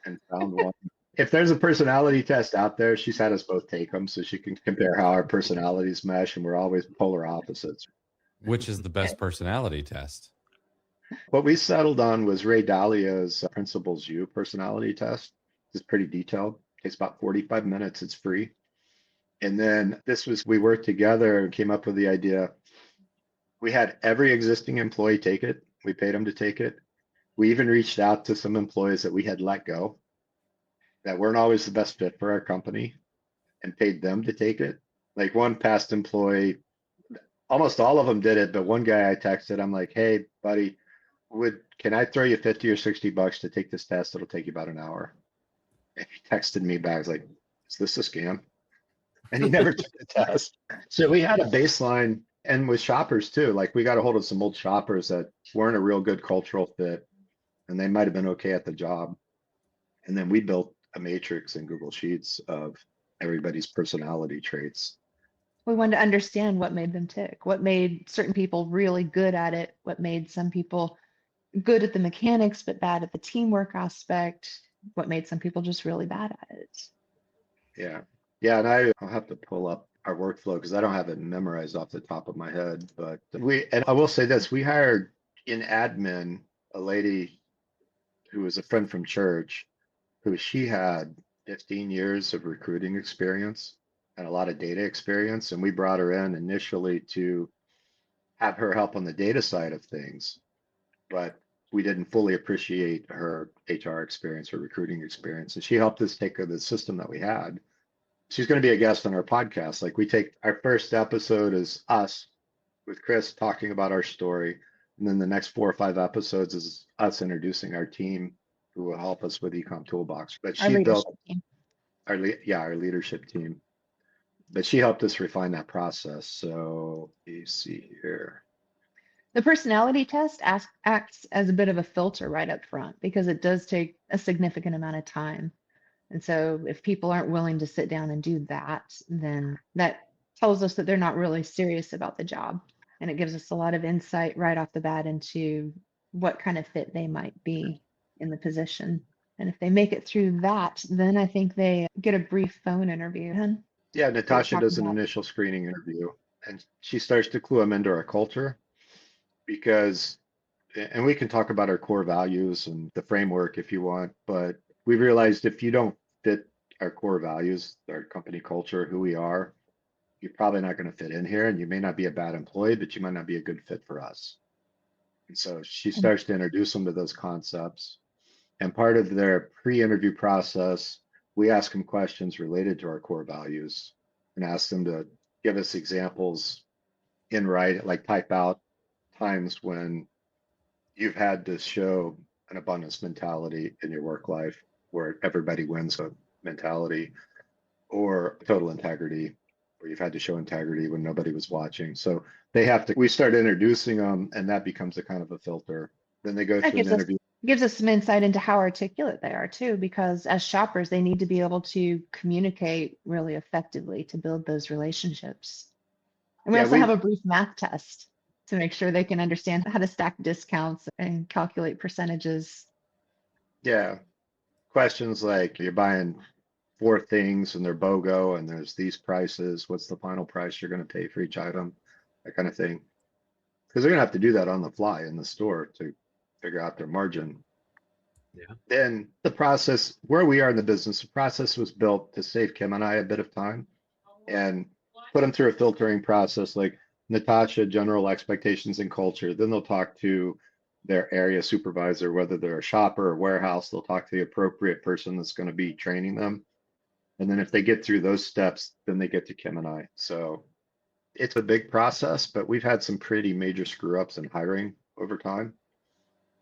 S2: and found one. If there's a personality test out there, she's had us both take them so she can compare how our personalities mesh, and we're always polar opposites.
S1: Which is the best personality test?
S2: What we settled on was Ray Dalio's Principles U personality test. It's pretty detailed. Takes about 45 minutes. It's free. And then we worked together and came up with the idea. We had every existing employee take it. We paid them to take it. We even reached out to some employees that we had let go that weren't always the best fit for our company and paid them to take it. Like one past employee, almost all of them did it, but one guy I texted, I'm like, hey, buddy, can I throw you 50 or 60 bucks to take this test? It'll take you about an hour. And he texted me back, was like, is this a scam? And he never took the test. So we had a baseline, and with shoppers too, like we got a hold of some old shoppers that weren't a real good cultural fit, and they might have been okay at the job. And then we built a matrix in Google Sheets of everybody's personality traits.
S3: We wanted to understand what made them tick, what made certain people really good at it, what made some people good at the mechanics but bad at the teamwork aspect, what made some people just really bad at it.
S2: Yeah. Yeah, and I'll have to pull up our workflow because I don't have it memorized off the top of my head. But and I will say this, we hired in admin a lady who was a friend from church, she had 15 years of recruiting experience and a lot of data experience. And we brought her in initially to have her help on the data side of things, but we didn't fully appreciate her HR experience or recruiting experience. And she helped us take the system that we had. She's going to be a guest on our podcast. Like we take our first episode is us with Chris talking about our story. And then the next 4 or 5 episodes is us introducing our team who will help us with Ecom Toolbox. But she built our leadership team. But she helped us refine that process. So you see here.
S3: The personality test acts as a bit of a filter right up front because it does take a significant amount of time. And so if people aren't willing to sit down and do that, then that tells us that they're not really serious about the job. And it gives us a lot of insight right off the bat into what kind of fit they might be in the position. And if they make it through that, then I think they get a brief phone interview.
S2: Yeah, Natasha does an initial screening interview and she starts to clue them into our culture because, and we can talk about our core values and the framework if you want, but we realized if you don't fit our core values, our company culture, who we are, you're probably not going to fit in here, and you may not be a bad employee, but you might not be a good fit for us. And so she
S3: And
S2: starts to introduce them to those concepts. And part of their pre-interview process, we ask them questions related to our core values and ask them to give us examples in write, like type out times when you've had to show an abundance mentality in your work life where everybody wins a mentality, or total integrity where you've had to show integrity when nobody was watching. So we start introducing them, and that becomes a kind of a filter. Then they go
S3: that
S2: through an interview.
S3: gives us some insight into how articulate they are too, because as shoppers, they need to be able to communicate really effectively to build those relationships. And we
S2: Yeah,
S3: also have a brief math test to make sure they can understand how to stack discounts and calculate percentages.
S2: yeah, questions like you're buying four things and they're BOGO and there's these prices. What's the final price you're going to pay for each item? That kind of thing. Because they're going to have to do that on the fly in the store to figure out their margin.
S4: Yeah.
S2: Then the process, where we are in the business, the process was built to save Kim and I a bit of time and put them through a filtering process like Natasha, general expectations and culture. Then they'll talk to their area supervisor, whether they're a shopper or warehouse. They'll talk to the appropriate person that's going to be training them. And then if they get through those steps, then they get to Kim and I. So it's a big process, but we've had some pretty major screw ups in hiring over time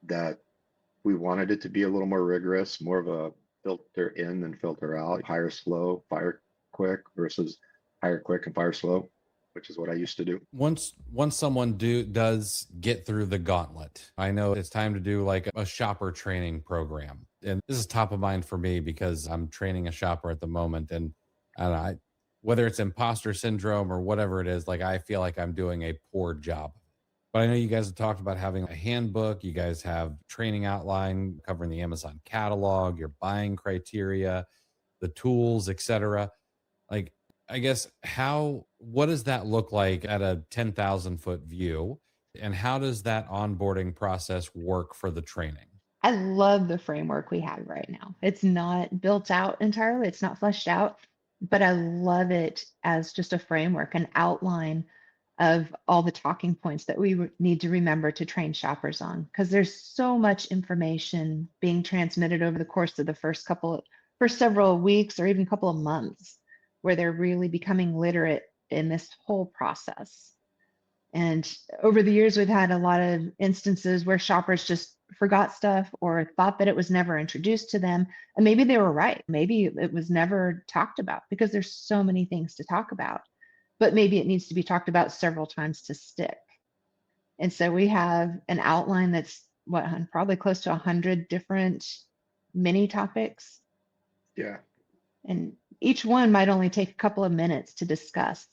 S2: that we wanted it to be a little more rigorous, more of a filter in than filter out, hire slow, fire quick versus hire quick and fire slow, which is what I used to do.
S1: Once someone does get through the gauntlet, I know it's time to do like a shopper training program. And this is top of mind for me because I'm training a shopper at the moment. And I don't know, whether it's imposter syndrome or whatever it is, like I feel like I'm doing a poor job. But I know you guys have talked about having a handbook. You guys have training outline covering the Amazon catalog, your buying criteria, the tools, etc. Like, I guess what does that look like at a 10,000 foot view? And how does that onboarding process work for the training?
S3: I love the framework we have right now. It's not built out entirely, it's not fleshed out, but I love it as just a framework, an outline of all the talking points that we need to remember to train shoppers on, because there's so much information being transmitted over the course of the first several weeks or even couple of months where they're really becoming literate in this whole process. And over the years, we've had a lot of instances where shoppers just forgot stuff or thought that it was never introduced to them. And maybe they were right. Maybe it was never talked about because there's so many things to talk about. But maybe it needs to be talked about several times to stick. And so we have an outline that's probably close to 100 different mini topics.
S2: Yeah.
S3: And each one might only take a couple of minutes to discuss,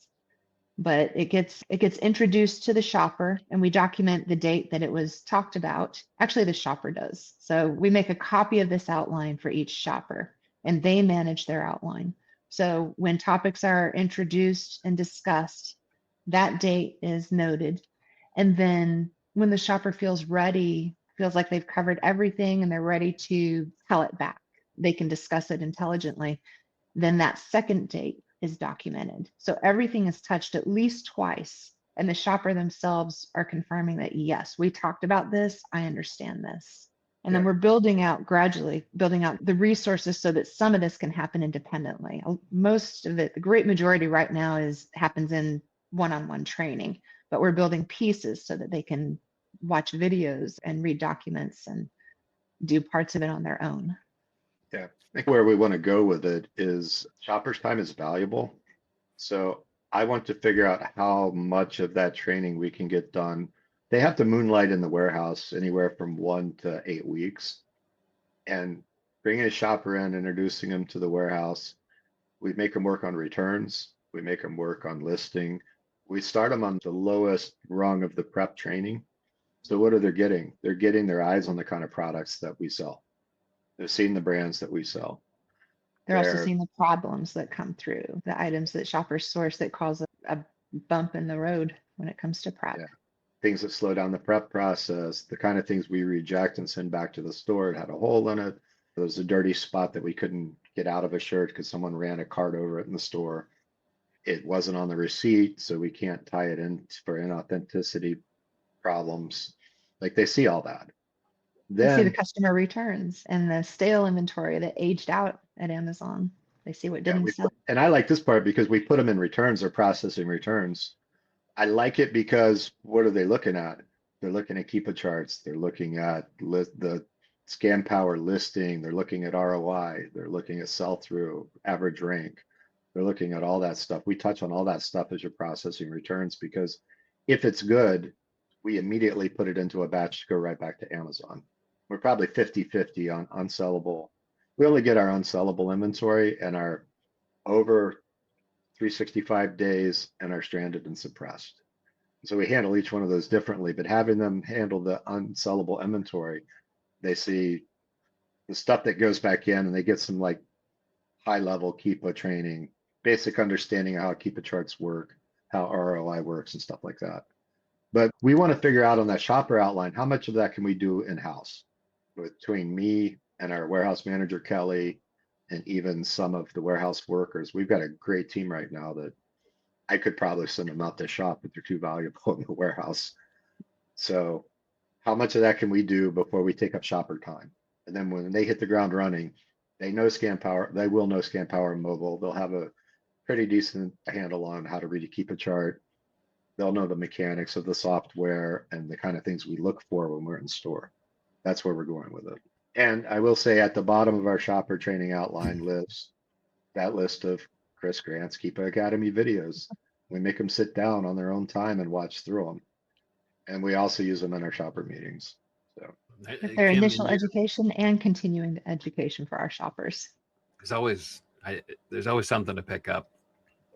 S3: but it gets introduced to the shopper, and we document the date that it was talked about. Actually, the shopper does. So we make a copy of this outline for each shopper, and they manage their outline. So when topics are introduced and discussed, that date is noted. And then when the shopper feels like they've covered everything and they're ready to tell it back, they can discuss it intelligently, then that second date is documented. So everything is touched at least twice, and the shopper themselves are confirming that, yes, we talked about this, I understand this. And then we're gradually building out the resources so that some of this can happen independently. Most of it, the great majority right now happens in one-on-one training, but we're building pieces so that they can watch videos and read documents and do parts of it on their own.
S2: Yeah. I think where we want to go with it is shoppers' time is valuable. So I want to figure out how much of that training we can get done. They have to moonlight in the warehouse anywhere from 1 to 8 weeks. And bringing a shopper in, introducing them to the warehouse, we make them work on returns. We make them work on listing. We start them on the lowest rung of the prep training. So what are they getting? They're getting their eyes on the kind of products that we sell. They're seeing the brands that we sell.
S3: They're also seeing the problems that come through, the items that shoppers source that cause a bump in the road when it comes to prep.
S2: Yeah. Things that slow down the prep process, the kind of things we reject and send back to the store. It had a hole in it. There was a dirty spot that we couldn't get out of a shirt because someone ran a cart over it in the store. It wasn't on the receipt, so we can't tie it in for inauthenticity problems. Like they see all that.
S3: They see the
S2: Then,
S3: customer returns and the stale inventory that aged out at Amazon. They see what
S2: yeah,
S3: didn't sell.
S2: and I like this part because we put them in returns or processing returns. I like it because what are they looking at? They're looking at Keepa charts. They're looking at the ScanPower listing. They're looking at ROI. They're looking at sell-through, average rank. They're looking at all that stuff. We touch on all that stuff as you're processing returns because if it's good, we immediately put it into a batch to go right back to Amazon. We're probably 50-50 on unsellable. We only get our unsellable inventory and our over 365 days and are stranded and suppressed. So we handle each one of those differently, but having them handle the unsellable inventory, they see the stuff that goes back in and they get some like high level Keepa training, basic understanding of how Keepa charts work, how ROI works and stuff like that. But we want to figure out on that shopper outline, how much of that can we do in-house between me and our warehouse manager, Kelly, and even some of the warehouse workers. We've got a great team right now that I could probably send them out to shop, but they're too valuable in the warehouse. So how much of that can we do before we take up shopper time? And then when they hit the ground running, they know ScanPower, they will know ScanPower Mobile. They'll have a pretty decent handle on how to read a Keepa chart. They'll know the mechanics of the software and the kind of things we look for when we're in store. That's where we're going with it. And I will say at the bottom of our shopper training outline lives that list of Chris Grant's Keepa Academy videos. We make them sit down on their own time and watch through them. And we also use them in our shopper meetings. So
S3: With their initial education and continuing education for our shoppers.
S4: There's always something to pick up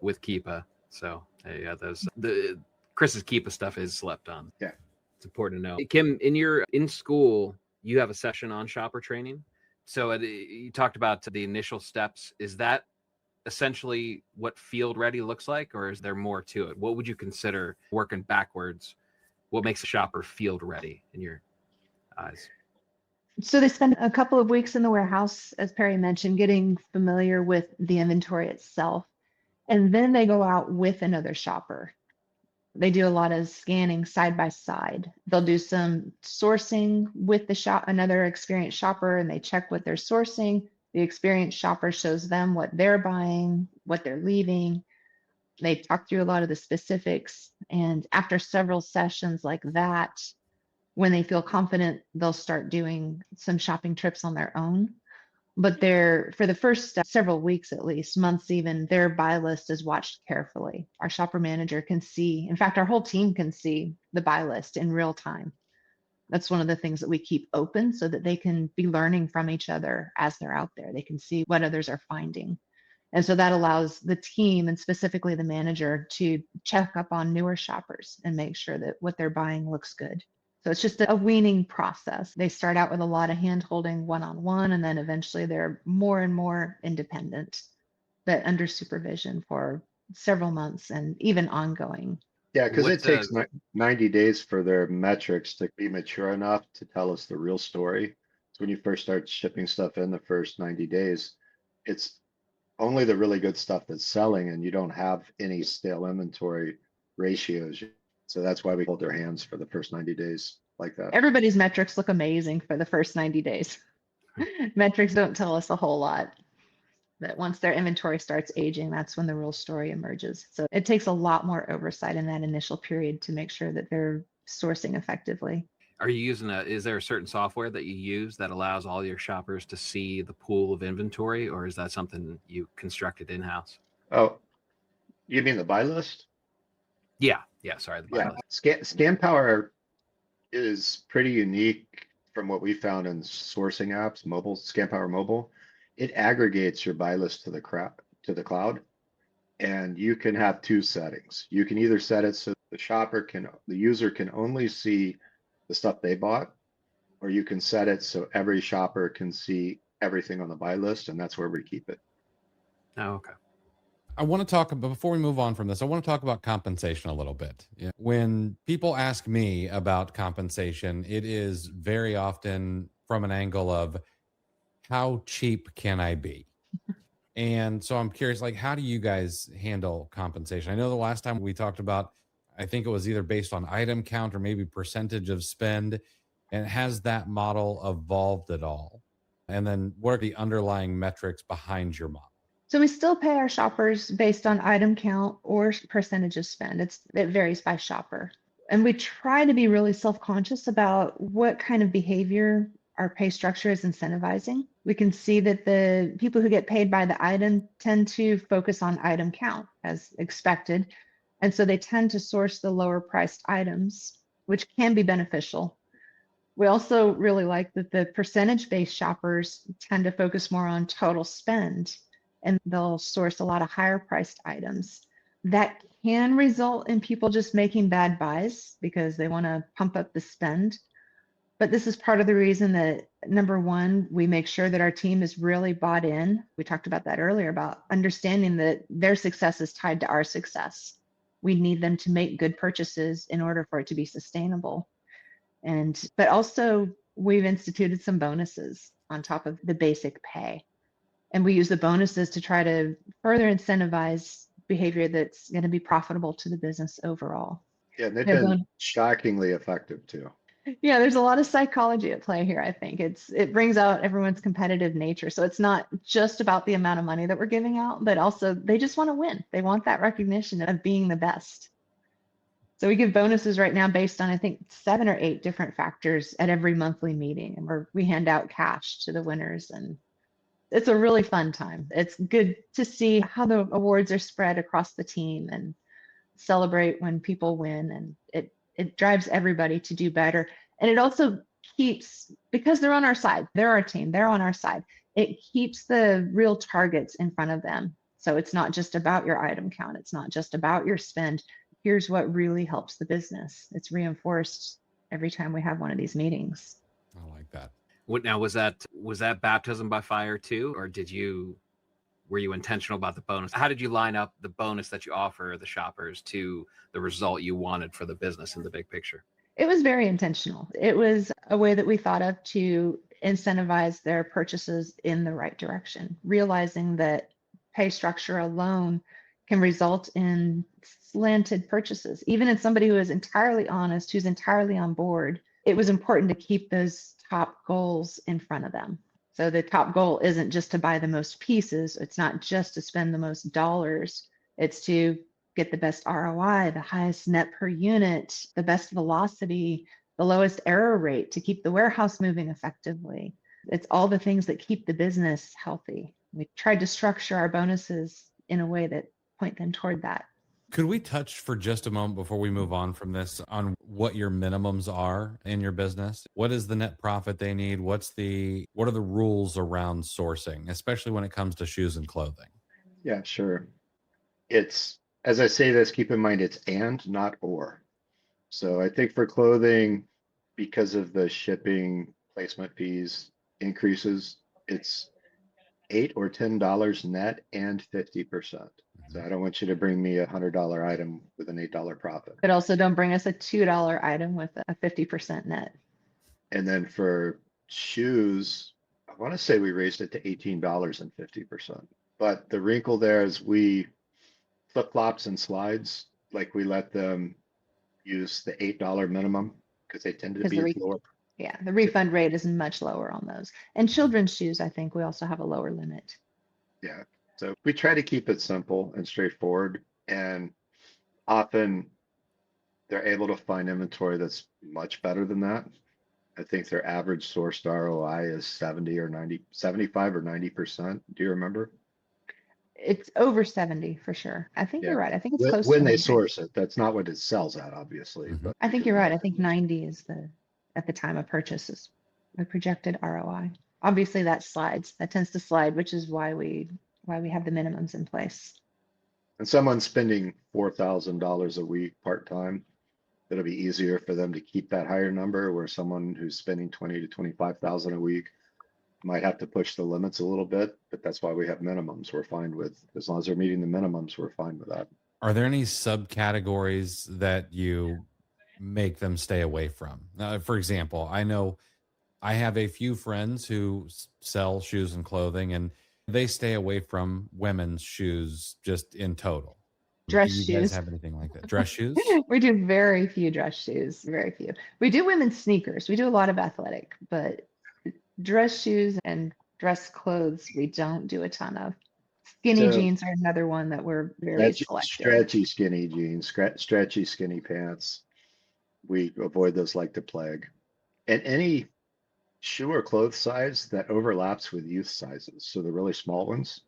S4: with Keepa. So yeah, the Chris's Keepa stuff is slept on.
S2: Yeah,
S4: it's important to know. Kim, in school, you have a session on shopper training. So you talked about the initial steps. Is that essentially what field ready looks like, or is there more to it? What would you consider working backwards? What makes a shopper field ready in your eyes?
S3: So they spend a couple of weeks in the warehouse, as Perry mentioned, getting familiar with the inventory itself. And then they go out with another shopper. They do a lot of scanning side by side. They'll do some sourcing with another experienced shopper, and they check what they're sourcing. The experienced shopper shows them what they're buying, what they're leaving. They talk through a lot of the specifics. And after several sessions like that, when they feel confident, they'll start doing some shopping trips on their own. But for the first several weeks, at least months even, their buy list is watched carefully. Our shopper manager can see, in fact, our whole team can see the buy list in real time. That's one of the things that we keep open so that they can be learning from each other as they're out there. They can see what others are finding. And so that allows the team and specifically the manager to check up on newer shoppers and make sure that what they're buying looks good. So it's just a weaning process. They start out with a lot of hand-holding one-on-one, and then eventually they're more and more independent, but under supervision for several months and even ongoing.
S2: Yeah, because it takes 90 days for their metrics to be mature enough to tell us the real story. So when you first start shipping stuff in the first 90 days, it's only the really good stuff that's selling, and you don't have any stale inventory ratios. So that's why we hold their hands for the first 90 days like that.
S3: Everybody's metrics look amazing for the first 90 days. Metrics don't tell us a whole lot. But once their inventory starts aging, that's when the real story emerges. So it takes a lot more oversight in that initial period to make sure that they're sourcing effectively.
S4: Are you using is there a certain software that you use that allows all your shoppers to see the pool of inventory, or is that something you constructed in-house?
S2: Oh, you mean the buy list?
S4: Yeah, sorry. The buy list.
S2: ScanPower is pretty unique from what we found in sourcing apps, mobile, ScanPower Mobile. It aggregates your buy list to the cloud, and you can have two settings. You can either set it so the user can only see the stuff they bought, or you can set it so every shopper can see everything on the buy list, and that's where we keep it.
S4: Oh, okay.
S1: I want to talk, but before we move on from this, I want to talk about compensation a little bit. When people ask me about compensation, it is very often from an angle of, how cheap can I be? And so I'm curious, like, how do you guys handle compensation? I know the last time we talked about, I think it was either based on item count or maybe percentage of spend. And has that model evolved at all? And then what are the underlying metrics behind your model?
S3: So we still pay our shoppers based on item count or percentage of spend. It varies by shopper. And we try to be really self-conscious about what kind of behavior our pay structure is incentivizing. We can see that the people who get paid by the item tend to focus on item count as expected. And so they tend to source the lower priced items, which can be beneficial. We also really like that the percentage-based shoppers tend to focus more on total spend, and they'll source a lot of higher priced items. That can result in people just making bad buys because they want to pump up the spend. But this is part of the reason that, number one, we make sure that our team is really bought in. We talked about that earlier, about understanding that their success is tied to our success. We need them to make good purchases in order for it to be sustainable. But also we've instituted some bonuses on top of the basic pay. And we use the bonuses to try to further incentivize behavior that's going to be profitable to the business overall.
S2: Yeah, and they've been shockingly effective too.
S3: Yeah, there's a lot of psychology at play here, I think. It brings out everyone's competitive nature. So it's not just about the amount of money that we're giving out, but also they just want to win. They want that recognition of being the best. So we give bonuses right now based on, I think, 7 or 8 different factors at every monthly meeting. And we hand out cash to the winners. And it's a really fun time. It's good to see how the awards are spread across the team and celebrate when people win. And it drives everybody to do better. And it also keeps, because they're on our side, they're our team, they're on our side, it keeps the real targets in front of them. So it's not just about your item count. It's not just about your spend. Here's what really helps the business. It's reinforced every time we have one of these meetings.
S1: I like that.
S4: Now, was that baptism by fire too, or were you intentional about the bonus? How did you line up the bonus that you offer the shoppers to the result you wanted for the business in the big picture?
S3: It was very intentional. It was a way that we thought of to incentivize their purchases in the right direction, realizing that pay structure alone can result in slanted purchases. Even in somebody who is entirely honest, who's entirely on board, it was important to keep those top goals in front of them. So the top goal isn't just to buy the most pieces. It's not just to spend the most dollars. It's to get the best ROI, the highest net per unit, the best velocity, the lowest error rate to keep the warehouse moving effectively. It's all the things that keep the business healthy. We tried to structure our bonuses in a way that point them toward that.
S1: Could we touch for just a moment before we move on from this on what your minimums are in your business? What is the net profit they need? What are the rules around sourcing, especially when it comes to shoes and clothing?
S2: Yeah, sure. It's, as I say this, keep in mind it's and, not or. So I think for clothing, because of the shipping placement fees increases, it's $8 or $10 net and 50%. So I don't want you to bring me $100 item with an $8 profit.
S3: But also don't bring us a $2 item with a 50% net.
S2: And then for shoes, I want to say we raised it to $18 and 50%. But the wrinkle there is we flip-flops and slides, like we let them use the $8 minimum because they tend to be lower.
S3: Yeah, the refund rate is much lower on those. And children's shoes, I think we also have a lower limit.
S2: Yeah. So we try to keep it simple and straightforward, and often they're able to find inventory that's much better than that. I think their average sourced ROI is 75 or 90%. Do you remember?
S3: It's over 70 for sure. I think you're right. I think it's close
S2: when
S3: to
S2: they source it. That's not what it sells at, obviously.
S1: Mm-hmm.
S2: But
S3: I think you're right. I think 90 is at the time of purchase is the projected ROI. Obviously that slides. That tends to slide, which is why we have the minimums in place.
S2: And someone spending $4,000 a week part-time, it'll be easier for them to keep that higher number, where someone who's spending 20 to 25,000 a week might have to push the limits a little bit, but that's why we have minimums. We're fine with, as long as they're meeting the minimums, we're fine with that.
S1: Are there any subcategories that you make them stay away from? For example, I know I have a few friends who sell shoes and clothing, and they stay away from women's shoes just in total. Do
S3: Dress
S1: you guys
S3: shoes.
S1: have anything like that? Dress shoes?
S3: We do very few dress shoes, very few. We do women's sneakers. We do a lot of athletic, but dress shoes and dress clothes, we don't do a ton of. Skinny
S2: So
S3: jeans are another one that we're very selective.
S2: stretchy skinny jeans, stretchy skinny pants. We avoid those like the plague. And any shoe or clothes size that overlaps with youth sizes, so the really small ones.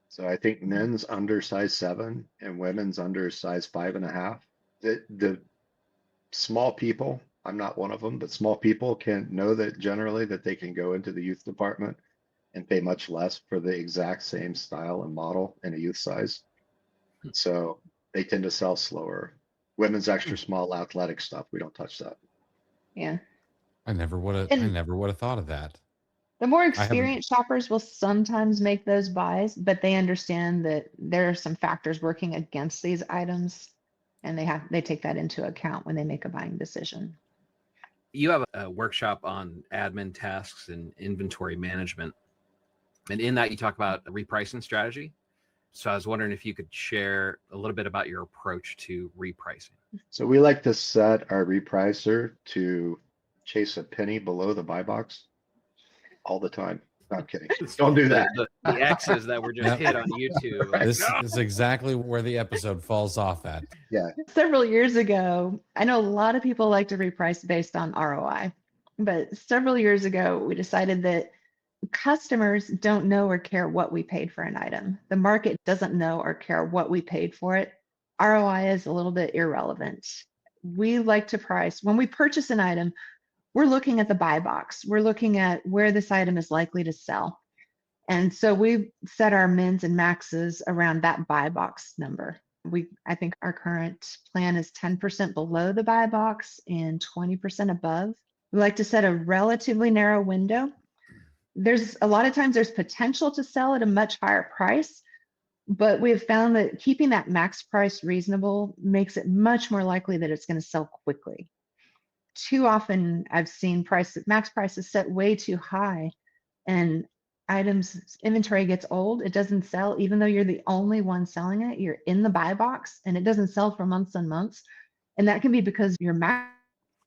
S2: So I think men's under size 7 and women's under size 5.5. The small people, I'm not one of them, but small people can know that generally that they can go into the youth department and pay much less for the exact same style and model in a youth size. So they tend to sell slower. Women's extra small athletic stuff, we don't touch that.
S3: Yeah.
S1: I never would have thought of that.
S3: The more
S1: I haven't-
S3: experienced shoppers will sometimes make those buys, but they understand that there are some factors working against these items, and they take that into account when they make a buying decision.
S4: You have a workshop on admin tasks and inventory management. And in that, you talk about a repricing strategy. So I was wondering if you could share a little bit about your approach to repricing.
S2: So we like to set our repricer to chase a penny below the buy box all the time. No, I'm kidding. Don't do that.
S4: The X's that were just hit on YouTube. Like,
S1: This
S4: no!
S1: is exactly where the episode falls off at.
S2: Yeah.
S3: Several years ago, I know a lot of people like to reprice based on ROI, but several years ago, we decided that customers don't know or care what we paid for an item. The market doesn't know or care what we paid for it. ROI is a little bit irrelevant. We like to price when we purchase an item. We're looking at the buy box. We're looking at where this item is likely to sell. And so we set our mins and maxes around that buy box number. I think our current plan is 10% below the buy box and 20% above. We like to set a relatively narrow window. There's a lot of times there's potential to sell at a much higher price, but we have found that keeping that max price reasonable makes it much more likely that it's going to sell quickly. Too often I've seen max prices set way too high, and items inventory gets old. It doesn't sell, even though you're the only one selling it. You're in the buy box and it doesn't sell for months and months. And that can be because your max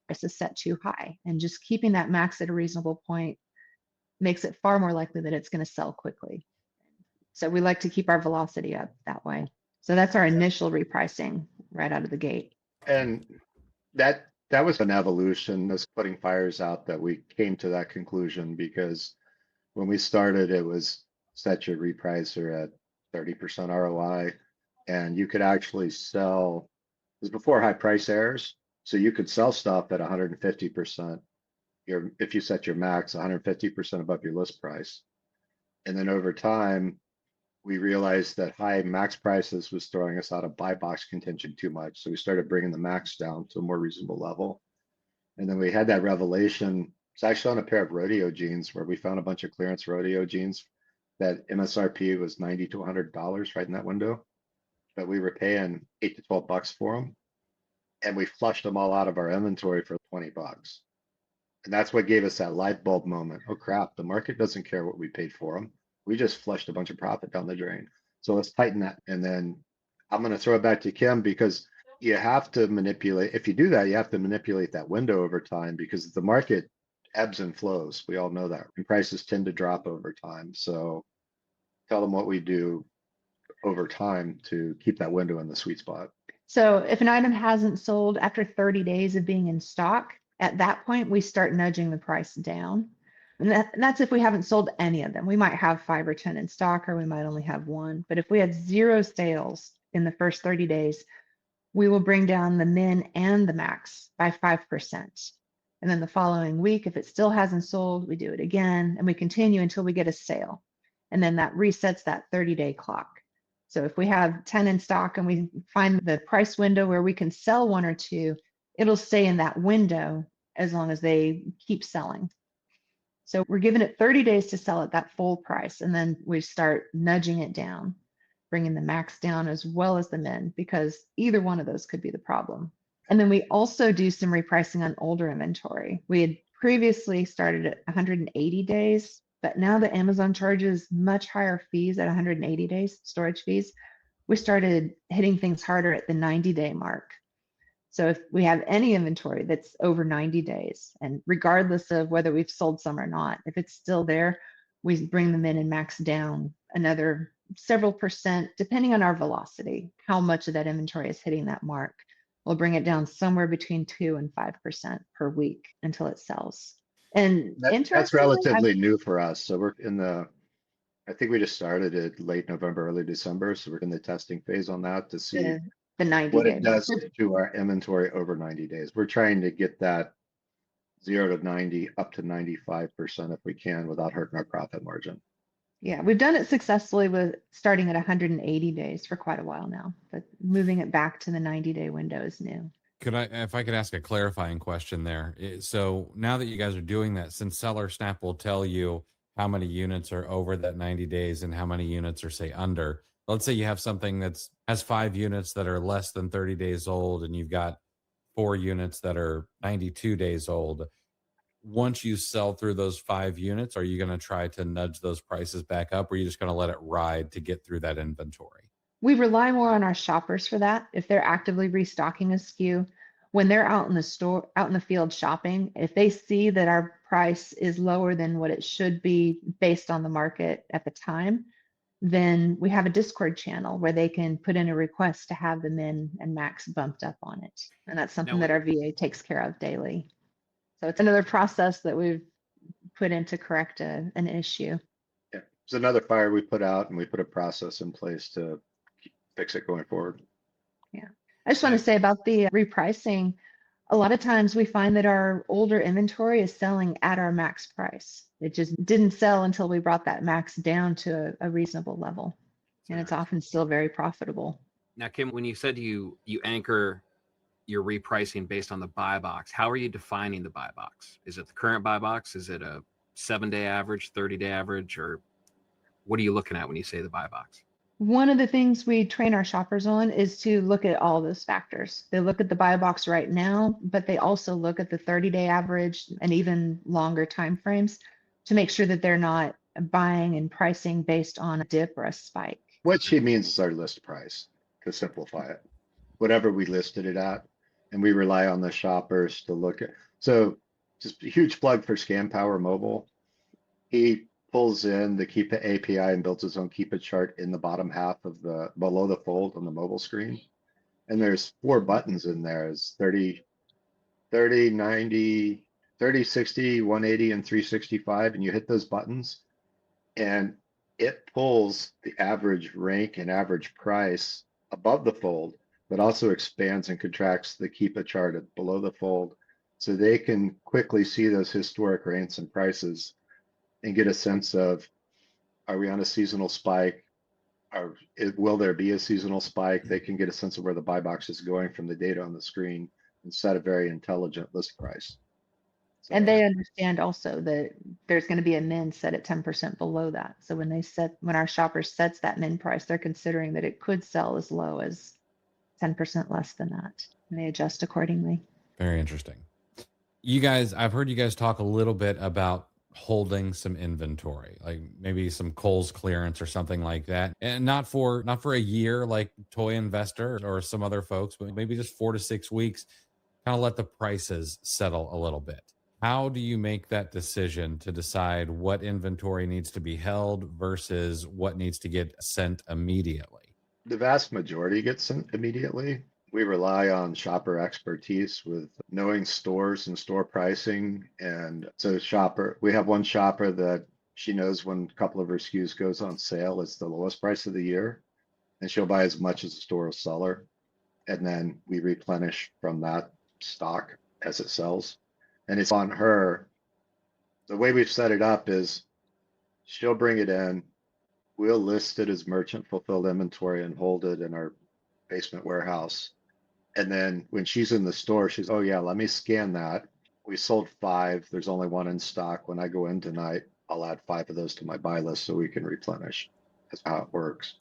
S3: price is set too high, and just keeping that max at a reasonable point makes it far more likely that it's going to sell quickly. So we like to keep our velocity up that way. So that's our initial repricing right out of the gate.
S2: And that was an evolution, this putting fires out, that we came to that conclusion, because when we started, it was set your repricer at 30% ROI, and you could actually sell, it was before high price errors, so you could sell stuff at 150%. If you set your max 150% above your list price. And then over time, we realized that high max prices was throwing us out of buy box contention too much. So we started bringing the max down to a more reasonable level. And then we had that revelation. It's actually on a pair of rodeo jeans where we found a bunch of clearance rodeo jeans that MSRP was $90 to $100 right in that window. But we were paying $8 to $12 for them. And we flushed them all out of our inventory for $20. And that's what gave us that light bulb moment. Oh crap, the market doesn't care what we paid for them. We just flushed a bunch of profit down the drain. So let's tighten that. And then I'm going to throw it back to Kim, because you have to manipulate. If you do that, you have to manipulate that window over time, because the market ebbs and flows. We all know that. And prices tend to drop over time. So tell them what we do over time to keep that window in the sweet spot.
S3: So if an item hasn't sold after 30 days of being in stock, at that point, we start nudging the price down. And that's if we haven't sold any of them. We might have 5 or 10 in stock, or we might only have 1. But if we had 0 sales in the first 30 days, we will bring down the min and the max by 5%. And then the following week, if it still hasn't sold, we do it again, and we continue until we get a sale. And then that resets that 30-day clock. So if we have 10 in stock and we find the price window where we can sell 1 or 2, it'll stay in that window as long as they keep selling. So we're giving it 30 days to sell at that full price, and then we start nudging it down, bringing the max down as well as the min, because either one of those could be the problem. And then we also do some repricing on older inventory. We had previously started at 180 days, but now that Amazon charges much higher fees at 180 days, storage fees, we started hitting things harder at the 90-day mark. So if we have any inventory that's over 90 days, and regardless of whether we've sold some or not, if it's still there, we bring them in and max down another several percent, depending on our velocity, how much of that inventory is hitting that mark. We'll bring it down somewhere between 2 and 5% per week until it sells. And
S2: That's
S3: interestingly,
S2: relatively new for us. So we're in I think we just started it late November, early December. So we're in the testing phase on that to see
S3: the 90
S2: what
S3: day
S2: it
S3: mark.
S2: does to our inventory over 90 days. We're trying to get that 0 to 90 up to 95% if we can without hurting our profit margin.
S3: Yeah, we've done it successfully with starting at 180 days for quite a while now, but moving it back to the 90-day window is new.
S1: If I could ask a clarifying question there. So now that you guys are doing that, since Seller Snap will tell you how many units are over that 90 days and how many units are, say, under, let's say you have something that's has 5 units that are less than 30 days old and you've got 4 units that are 92 days old. Once you sell through those 5 units, are you going to try to nudge those prices back up, or are you just going to let it ride to get through that inventory?
S3: We rely more on our shoppers for that. If they're actively restocking a SKU, when they're out in the store, out in the field shopping, if they see that our price is lower than what it should be based on the market at the time, then we have a Discord channel where they can put in a request to have them in and max bumped up on it. And that's something
S4: Now,
S3: that our VA takes care of daily. So it's another process that we've put in to correct an issue.
S2: Yeah, it's another fire we put out, and we put a process in place to fix it going forward.
S3: Yeah. I just want to say about the repricing, a lot of times we find that our older inventory is selling at our max price. It just didn't sell until we brought that max down to a reasonable level. And it's often still very profitable.
S4: Now, Kim, when you said you anchor your repricing based on the buy box, how are you defining the buy box? Is it the current buy box? Is it a 7-day average, 30-day average, or what are you looking at when you say the buy box?
S3: One of the things we train our shoppers on is to look at all those factors. They look at the buy box right now, but they also look at the 30-day average and even longer time frames to make sure that they're not buying and pricing based on a dip or a spike.
S2: What she means is our list price, to simplify it. Whatever we listed it at, and we rely on the shoppers to look at. So just a huge plug for ScanPower Mobile. He pulls in the Keep It API and builds his own Keep It chart in the bottom half of below the fold on the mobile screen. And there's 4 buttons in there. It's 30, 90, 30, 60, 180, and 365. And you hit those buttons and it pulls the average rank and average price above the fold, but also expands and contracts the Keep It chart below the fold. So they can quickly see those historic ranks and prices and get a sense of, are we on a seasonal spike? Will there be a seasonal spike? They can get a sense of where the buy box is going from the data on the screen and set a very intelligent list price. So,
S3: and they understand also that there's going to be a min set at 10% below that. So when our shopper sets that min price, they're considering that it could sell as low as 10% less than that, and they adjust accordingly.
S1: Very interesting. You guys, I've heard you guys talk a little bit about holding some inventory, like maybe some Kohl's clearance or something like that, and not for a year like Toy Investor or some other folks, but maybe just 4 to 6 weeks, kind of let the prices settle a little bit. How do you make that decision to decide what inventory needs to be held versus what needs to get sent immediately?
S2: the vast majority gets sent immediately. We rely on shopper expertise with knowing stores and store pricing. And so we have one shopper that she knows when a couple of her SKUs goes on sale, it's the lowest price of the year. And she'll buy as much as the store will sell her. And then we replenish from that stock as it sells. And it's on her. The way we've set it up is she'll bring it in. We'll list it as merchant fulfilled inventory and hold it in our basement warehouse. And then when she's in the store, she's, oh yeah, let me scan that. We sold 5. There's only 1 in stock. When I go in tonight, I'll add 5 of those to my buy list so we can replenish. That's how it works.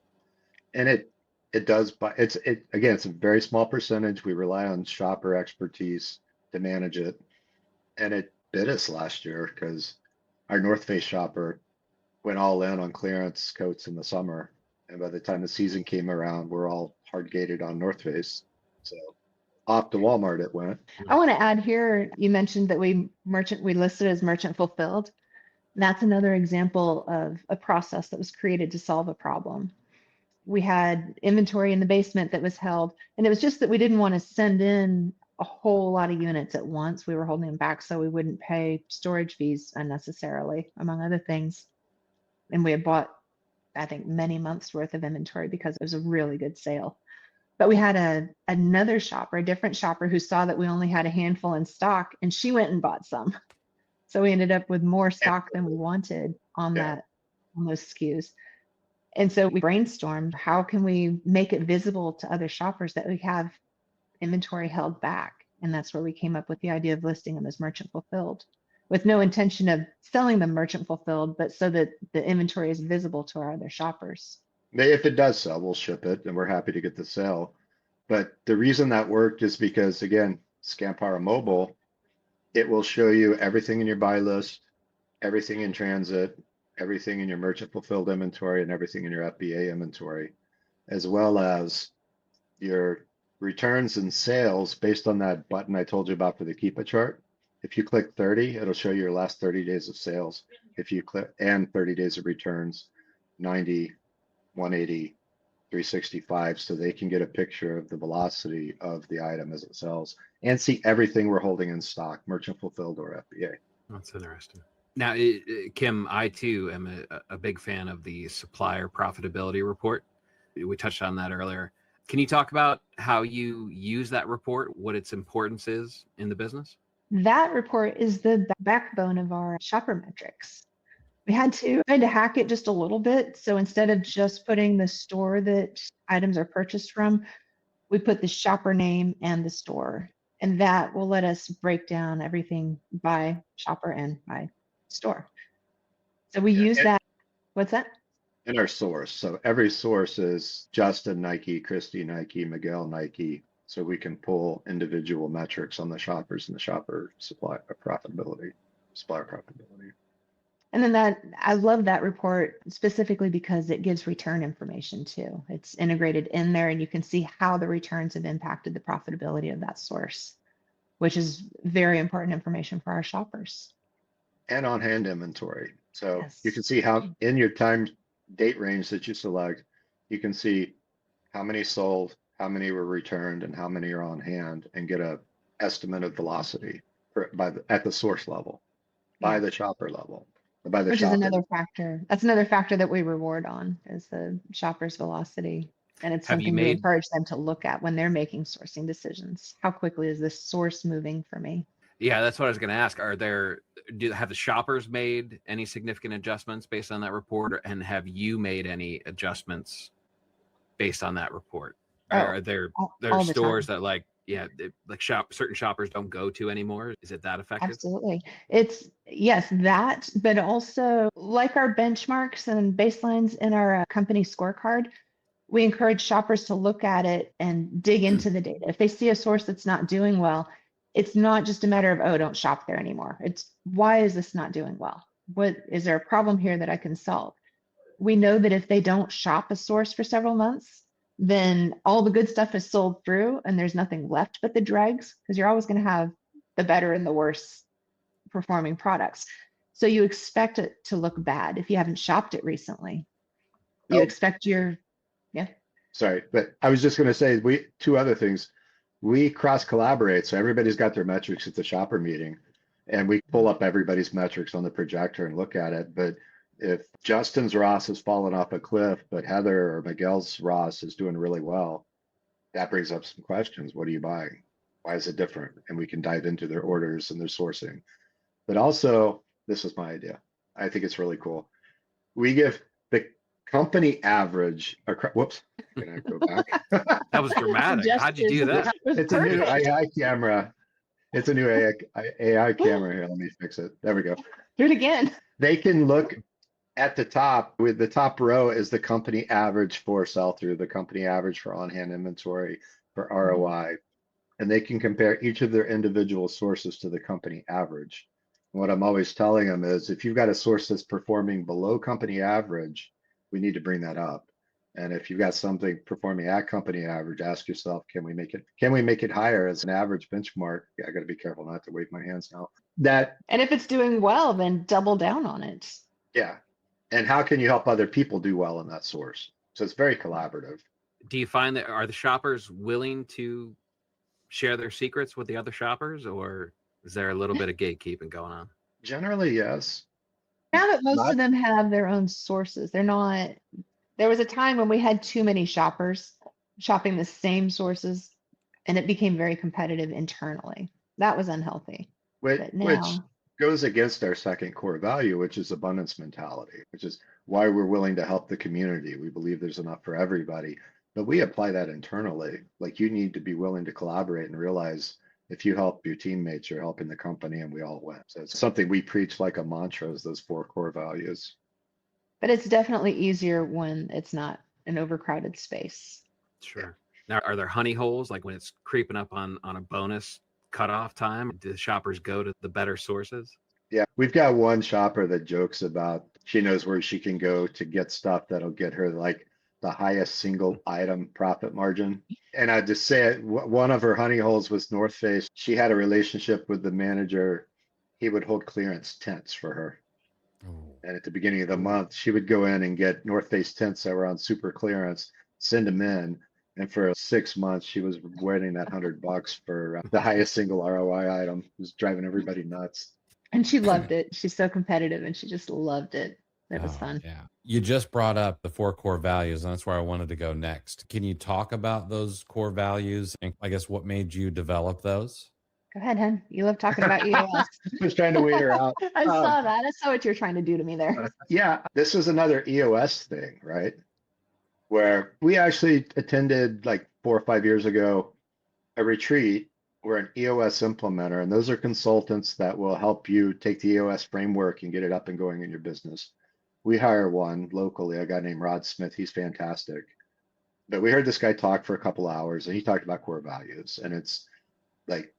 S2: And it does, but again, it's a very small percentage. We rely on shopper expertise to manage it. And bit us last year because our North Face shopper went all in on clearance coats in the summer. And by the time the season came around, we're all hard gated on North Face. So off to Walmart it went.
S3: I want to add here, you mentioned that we listed as merchant fulfilled. That's another example of a process that was created to solve a problem. We had inventory in the basement that was held, and it was just that we didn't want to send in a whole lot of units at once. We were holding them back so we wouldn't pay storage fees unnecessarily, among other things. And we had bought, I think, many months worth of inventory because it was a really good sale. But we had another shopper, a different shopper, who saw that we only had a handful in stock, and she went and bought some. So we ended up with more stock than we wanted on those SKUs. And so we brainstormed, how can we make it visible to other shoppers that we have inventory held back? And that's where we came up with the idea of listing them as merchant fulfilled, with no intention of selling them merchant fulfilled, but so that the inventory is visible to our other shoppers.
S2: If it does sell, we'll ship it and we're happy to get the sale. But the reason that worked is because, again, ScanPower Mobile, it will show you everything in your buy list, everything in transit, everything in your merchant fulfilled inventory, and everything in your FBA inventory, as well as your returns and sales based on that button I told you about for the Keepa chart. If you click 30, it'll show you your last 30 days of sales. If you click and 30 days of returns, 90, 180, 365, so they can get a picture of the velocity of the item as it sells and see everything we're holding in stock, merchant fulfilled or FBA.
S4: That's interesting. Now, Kim, I too am a big fan of the supplier profitability report. We touched on that earlier. Can you talk about how you use that report, what its importance is in the business?
S3: That report is the backbone of our shopper metrics. We had to hack it just a little bit. So instead of just putting the store that items are purchased from, we put the shopper name and the store. And that will let us break down everything by shopper and by store. So we use that. What's that?
S2: In our source. So every source is Justin Nike, Christy Nike, Miguel Nike. So we can pull individual metrics on the shoppers and the shopper supplier profitability.
S3: And then I love that report specifically because it gives return information too. It's integrated in there and you can see how the returns have impacted the profitability of that source, which is very important information for our shoppers.
S2: And on hand inventory. So
S3: Yes.
S2: you can see how in your time date range that you select, you can see how many sold, how many were returned, and how many are on hand, and get a estimate of velocity at the source level, by the shopper level.
S3: Which is another factor. That's another factor that we reward on is the shopper's velocity. And it's something we encourage them to look at when they're making sourcing decisions. How quickly is this source moving for me?
S4: Yeah, that's what I was going to ask. Have the shoppers made any significant adjustments based on that report, and have you made any adjustments based on that report? Are there stores that certain shoppers don't go to anymore? Is it that effective?
S3: Absolutely. Yes, that, but also like our benchmarks and baselines in our company scorecard, we encourage shoppers to look at it and dig into the data. If they see a source that's not doing well, it's not just a matter of, oh, don't shop there anymore. It's why is this not doing well? What is there a problem here that I can solve? We know that if they don't shop a source for several months, then all the good stuff is sold through and there's nothing left but the dregs, because you're always going to have the better and the worse performing products. So you expect it to look bad if you haven't shopped it recently. You expect
S2: Sorry, but I was just going to say, two other things. We cross collaborate. So everybody's got their metrics at the shopper meeting and we pull up everybody's metrics on the projector and look at it. But if Justin's Ross has fallen off a cliff, but Heather or Miguel's Ross is doing really well, that brings up some questions. What are you buying? Why is it different? And we can dive into their orders and their sourcing. But also, this is my idea. I think it's really cool. We give the company average, whoops, can I go back?
S4: That was dramatic. How'd you do that?
S2: It's a new AI camera. It's a new AI camera here. Let me fix it. There we go.
S3: Do it again.
S2: They can look at the top, with the top row is the company average for sell-through, the company average for on-hand inventory, for ROI, and they can compare each of their individual sources to the company average. What I'm always telling them is if you've got a source that's performing below company average, we need to bring that up. And if you've got something performing at company average, ask yourself, can we make it higher as an average benchmark? Yeah, I got to be careful not to wave my hands now.
S3: And if it's doing well, then double down on it.
S2: Yeah. And how can you help other people do well in that source? So it's very collaborative.
S4: Do you find that are the shoppers willing to share their secrets with the other shoppers, or is there a little bit of gatekeeping going on?
S2: Generally, yes.
S3: Now that most
S2: Not
S3: of them have their own sources, they're not, there was a time when we had too many shoppers shopping the same sources and it became very competitive internally. That was unhealthy.
S2: which,
S3: But
S2: which
S3: now,
S2: goes against our second core value, which is abundance mentality, which is why we're willing to help the community. We believe there's enough for everybody, but we apply that internally. Like you need to be willing to collaborate and realize if you help your teammates, you're helping the company and we all win. So it's something we preach like a mantra is those four core values.
S3: but it's definitely easier when it's not an overcrowded space.
S4: Sure. Now, are there honey holes, like when it's creeping up on a bonus cutoff time? Do the shoppers go to the better sources?
S2: Yeah, we've got one shopper that jokes about she knows where she can go to get stuff that'll get her like the highest single item profit margin. And I just say it, one of her honey holes was North Face. She had a relationship with the manager. He would hold clearance tents for her.
S1: Oh.
S2: And at the beginning of the month, she would go in and get North Face tents that were on super clearance, send them in. And for 6 months, she was winning that $100 for the highest single ROI item. It was driving everybody nuts.
S3: And she loved it. She's so competitive and she just loved it. It was
S1: Oh,
S3: fun.
S1: yeah. You just brought up the four core values, and that's where I wanted to go next. Can you talk about those core values and I guess what made you develop those?
S3: Go ahead, hun. You love talking about EOS.
S2: I was trying to wait her out.
S3: I saw that. I saw what you're trying to do to me there.
S2: Yeah, this was another EOS thing, right? Where we actually attended like 4 or 5 years ago a retreat. We're an EOS implementer, and those are consultants that will help you take the EOS framework and get it up and going in your business. We hire one locally, a guy named Rod Smith. He's fantastic. But we heard this guy talk for a couple hours, and he talked about core values, and it's like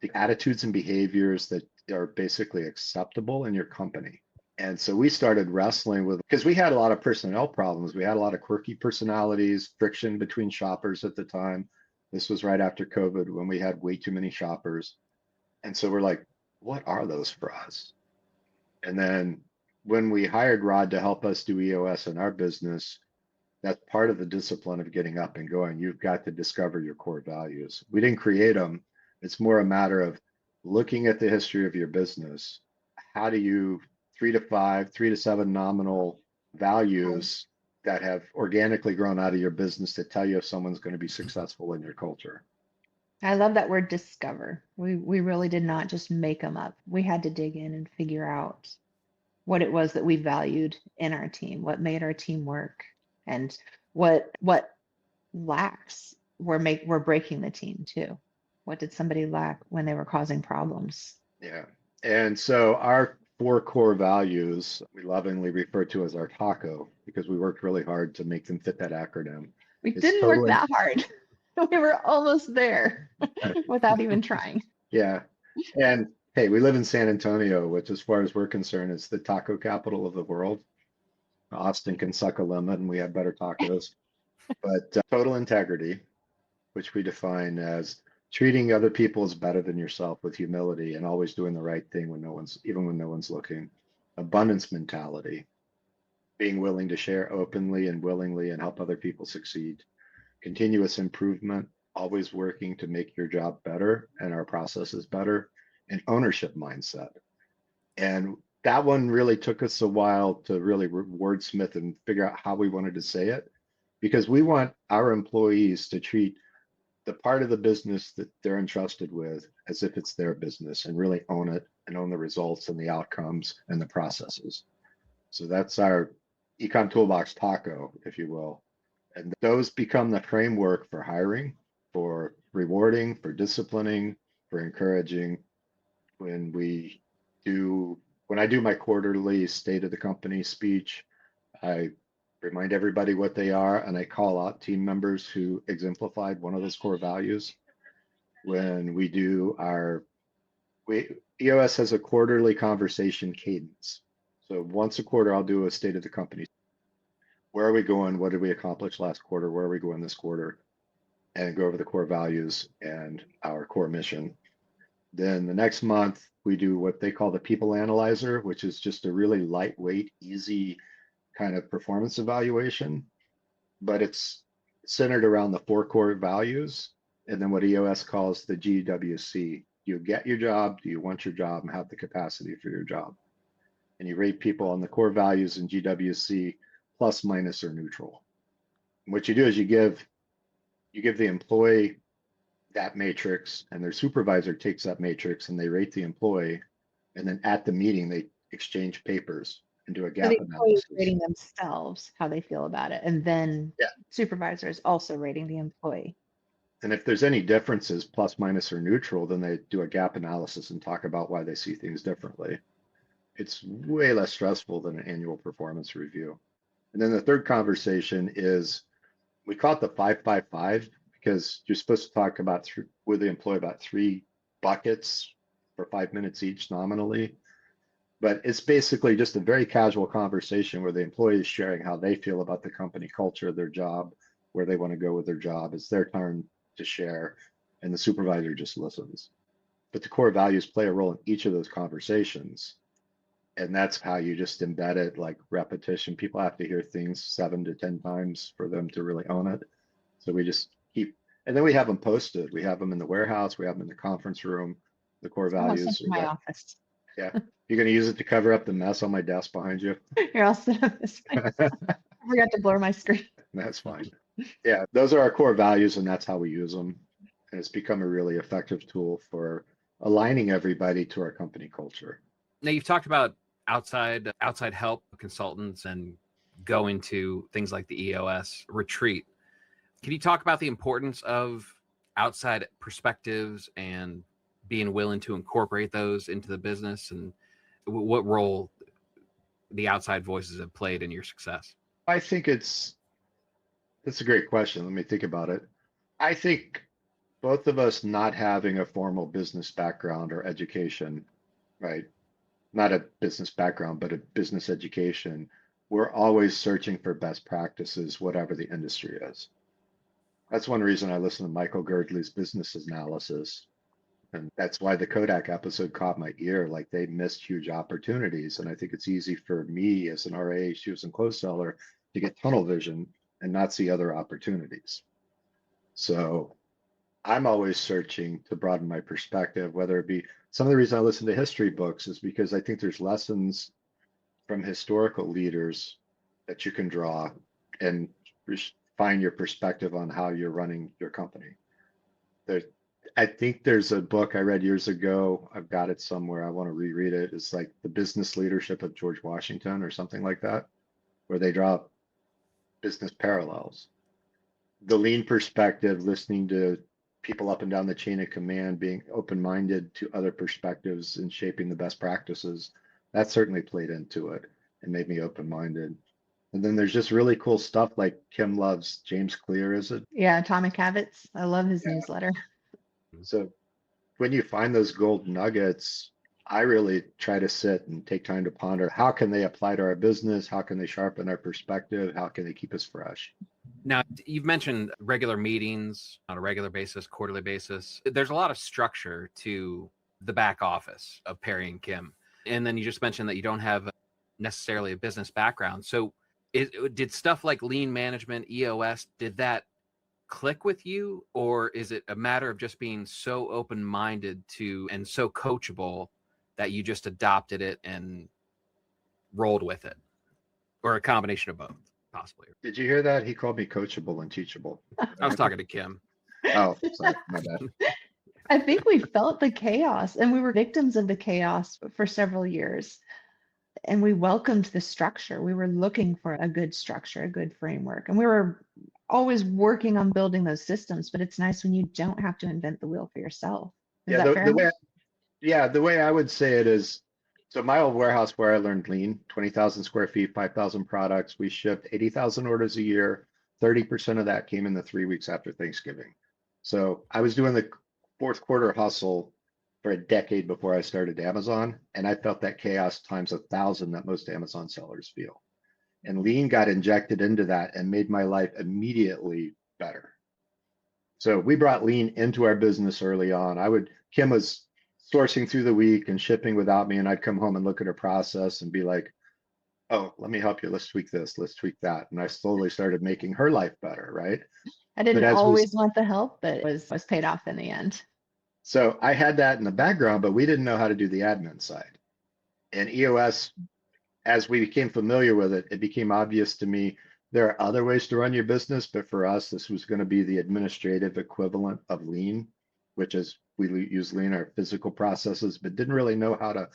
S2: the attitudes and behaviors that are basically acceptable in your company. And so we started wrestling with, because we had a lot of personnel problems. We had a lot of quirky personalities, friction between shoppers at the time. This was right after COVID when we had way too many shoppers. And so we're like, what are those for us? And then when we hired Rod to help us do EOS in our business, that's part of the discipline of getting up and going. You've got to discover your core values. We didn't create them. It's more a matter of looking at the history of your business. How do you 3 to 5, 3 to 7 nominal values that have organically grown out of your business that tell you if someone's going to be successful in your culture?
S3: I love that word discover. We really did not just make them up. We had to dig in and figure out what it was that we valued in our team, what made our team work, and what lacks were breaking the team too. What did somebody lack when they were causing problems?
S2: Yeah. And so our 4 core values, we lovingly refer to as our taco because we worked really hard to make them fit that acronym.
S3: We
S2: It's
S3: didn't work
S2: totally-
S3: that hard. We were almost there without even trying.
S2: Yeah. And hey, we live in San Antonio, which as far as we're concerned, is the taco capital of the world. Austin can suck a lemon. We have better tacos. But total integrity, which we define as treating other people as better than yourself with humility and always doing the right thing even when no one's looking. Abundance mentality, being willing to share openly and willingly and help other people succeed. Continuous improvement, always working to make your job better and our processes better, and ownership mindset. And that one really took us a while to really wordsmith and figure out how we wanted to say it, because we want our employees to treat the part of the business that they're entrusted with as if it's their business and really own it and own the results and the outcomes and the processes. So that's our Ecom Toolbox taco, if you will. And those become the framework for hiring, for rewarding, for disciplining, for encouraging. When I do my quarterly state of the company speech, I remind everybody what they are, and I call out team members who exemplified one of those core values. When we do our EOS has a quarterly conversation cadence. So once a quarter, I'll do a state of the company. Where are we going? What did we accomplish last quarter? Where are we going this quarter? And go over the core values and our core mission. Then the next month, we do what they call the people analyzer, which is just a really lightweight, easy kind of performance evaluation, but it's centered around the 4 core values. And then what EOS calls the GWC. You get your job, do you want your job, and have the capacity for your job. And you rate people on the core values in GWC plus, minus, or neutral. And what you do is you give the employee that matrix, and their supervisor takes that matrix and they rate the employee. And then at the meeting, they exchange papers and do a
S3: So
S2: gap
S3: the employee is
S2: analysis.
S3: rating themselves, how they feel about it. And then
S2: Yeah.
S3: supervisor is also rating the employee.
S2: And if there's any differences, plus, minus, or neutral, then they do a gap analysis and talk about why they see things differently. It's way less stressful than an annual performance review. And then the third conversation is, we call it the 5-5-5, because you're supposed to talk about with the employee about 3 buckets for 5 minutes each nominally. But it's basically just a very casual conversation where the employee is sharing how they feel about the company culture, their job, where they want to go with their job. It's their turn to share, and the supervisor just listens. But the core values play a role in each of those conversations. And that's how you just embed it, like repetition. People have to hear things 7 to 10 times for them to really own it. So we just keep, and then we have them posted. We have them in the warehouse. We have them in the conference room. The core values.
S3: In my office.
S2: Yeah. You're going to use it to cover up the mess on my desk behind you?
S3: You're all set up this way. I forgot to blur my screen.
S2: That's fine. Yeah, those are our core values, and that's how we use them. And it's become a really effective tool for aligning everybody to our company culture.
S4: Now, you've talked about outside help, consultants, and go into things like the EOS retreat. Can you talk about the importance of outside perspectives and being willing to incorporate those into the business, and what role the outside voices have played in your success?
S2: I think that's a great question. Let me think about it. I think both of us not having a formal business background or education, right? Not a business background, but a business education. We're always searching for best practices, whatever the industry is. That's one reason I listen to Michael Girdley's business analysis. And that's why the Kodak episode caught my ear. Like, they missed huge opportunities. And I think it's easy for me as an RA, shoes and clothes seller, to get tunnel vision and not see other opportunities. So I'm always searching to broaden my perspective, whether it be some of the reason I listen to history books is because I think there's lessons from historical leaders that you can draw and find your perspective on how you're running your company. I think there's a book I read years ago. I've got it somewhere. I want to reread it. It's like The Business Leadership of George Washington or something like that, where they draw business parallels. The lean perspective, listening to people up and down the chain of command, being open-minded to other perspectives and shaping the best practices, that certainly played into it and made me open-minded. And then there's just really cool stuff like Kim loves James Clear, is it?
S3: Yeah, Atomic Habits. I love his newsletter.
S2: So when you find those gold nuggets, I really try to sit and take time to ponder, how can they apply to our business? How can they sharpen our perspective? How can they keep us fresh?
S4: Now, you've mentioned regular meetings on a regular basis, quarterly basis. There's a lot of structure to the back office of Perry and Kim. And then you just mentioned that you don't have necessarily a business background. So did stuff like lean management, EOS, did that click with you? Or is it a matter of just being so open-minded to and so coachable that you just adopted it and rolled with it? Or a combination of both, possibly?
S2: Did you hear that? He called me coachable and teachable.
S4: I was talking to Kim.
S2: Oh, sorry, my bad.
S3: I think we felt the chaos and we were victims of the chaos for several years. And we welcomed the structure. We were looking for a good structure, a good framework. And we were always working on building those systems, but it's nice when you don't have to invent the wheel for yourself. Is that fair?
S2: The way I would say it is, so my old warehouse where I learned lean, 20,000 square feet, 5,000 products, we shipped 80,000 orders a year. 30% of that came in the 3 weeks after Thanksgiving. So I was doing the fourth quarter hustle for a decade before I started Amazon. And I felt that chaos times 1,000 that most Amazon sellers feel. And lean got injected into that and made my life immediately better. So we brought lean into our business early on. Kim was sourcing through the week and shipping without me, and I'd come home and look at her process and be like, oh, let me help you. Let's tweak this, let's tweak that. And I slowly started making her life better, right?
S3: I didn't
S2: But as we
S3: always want the help, but it was paid off in the end.
S2: So I had that in the background, but we didn't know how to do the admin side. And EOS, as we became familiar with it, it became obvious to me there are other ways to run your business, but for us, this was going to be the administrative equivalent of lean, which is we use lean our physical processes, but didn't really know how to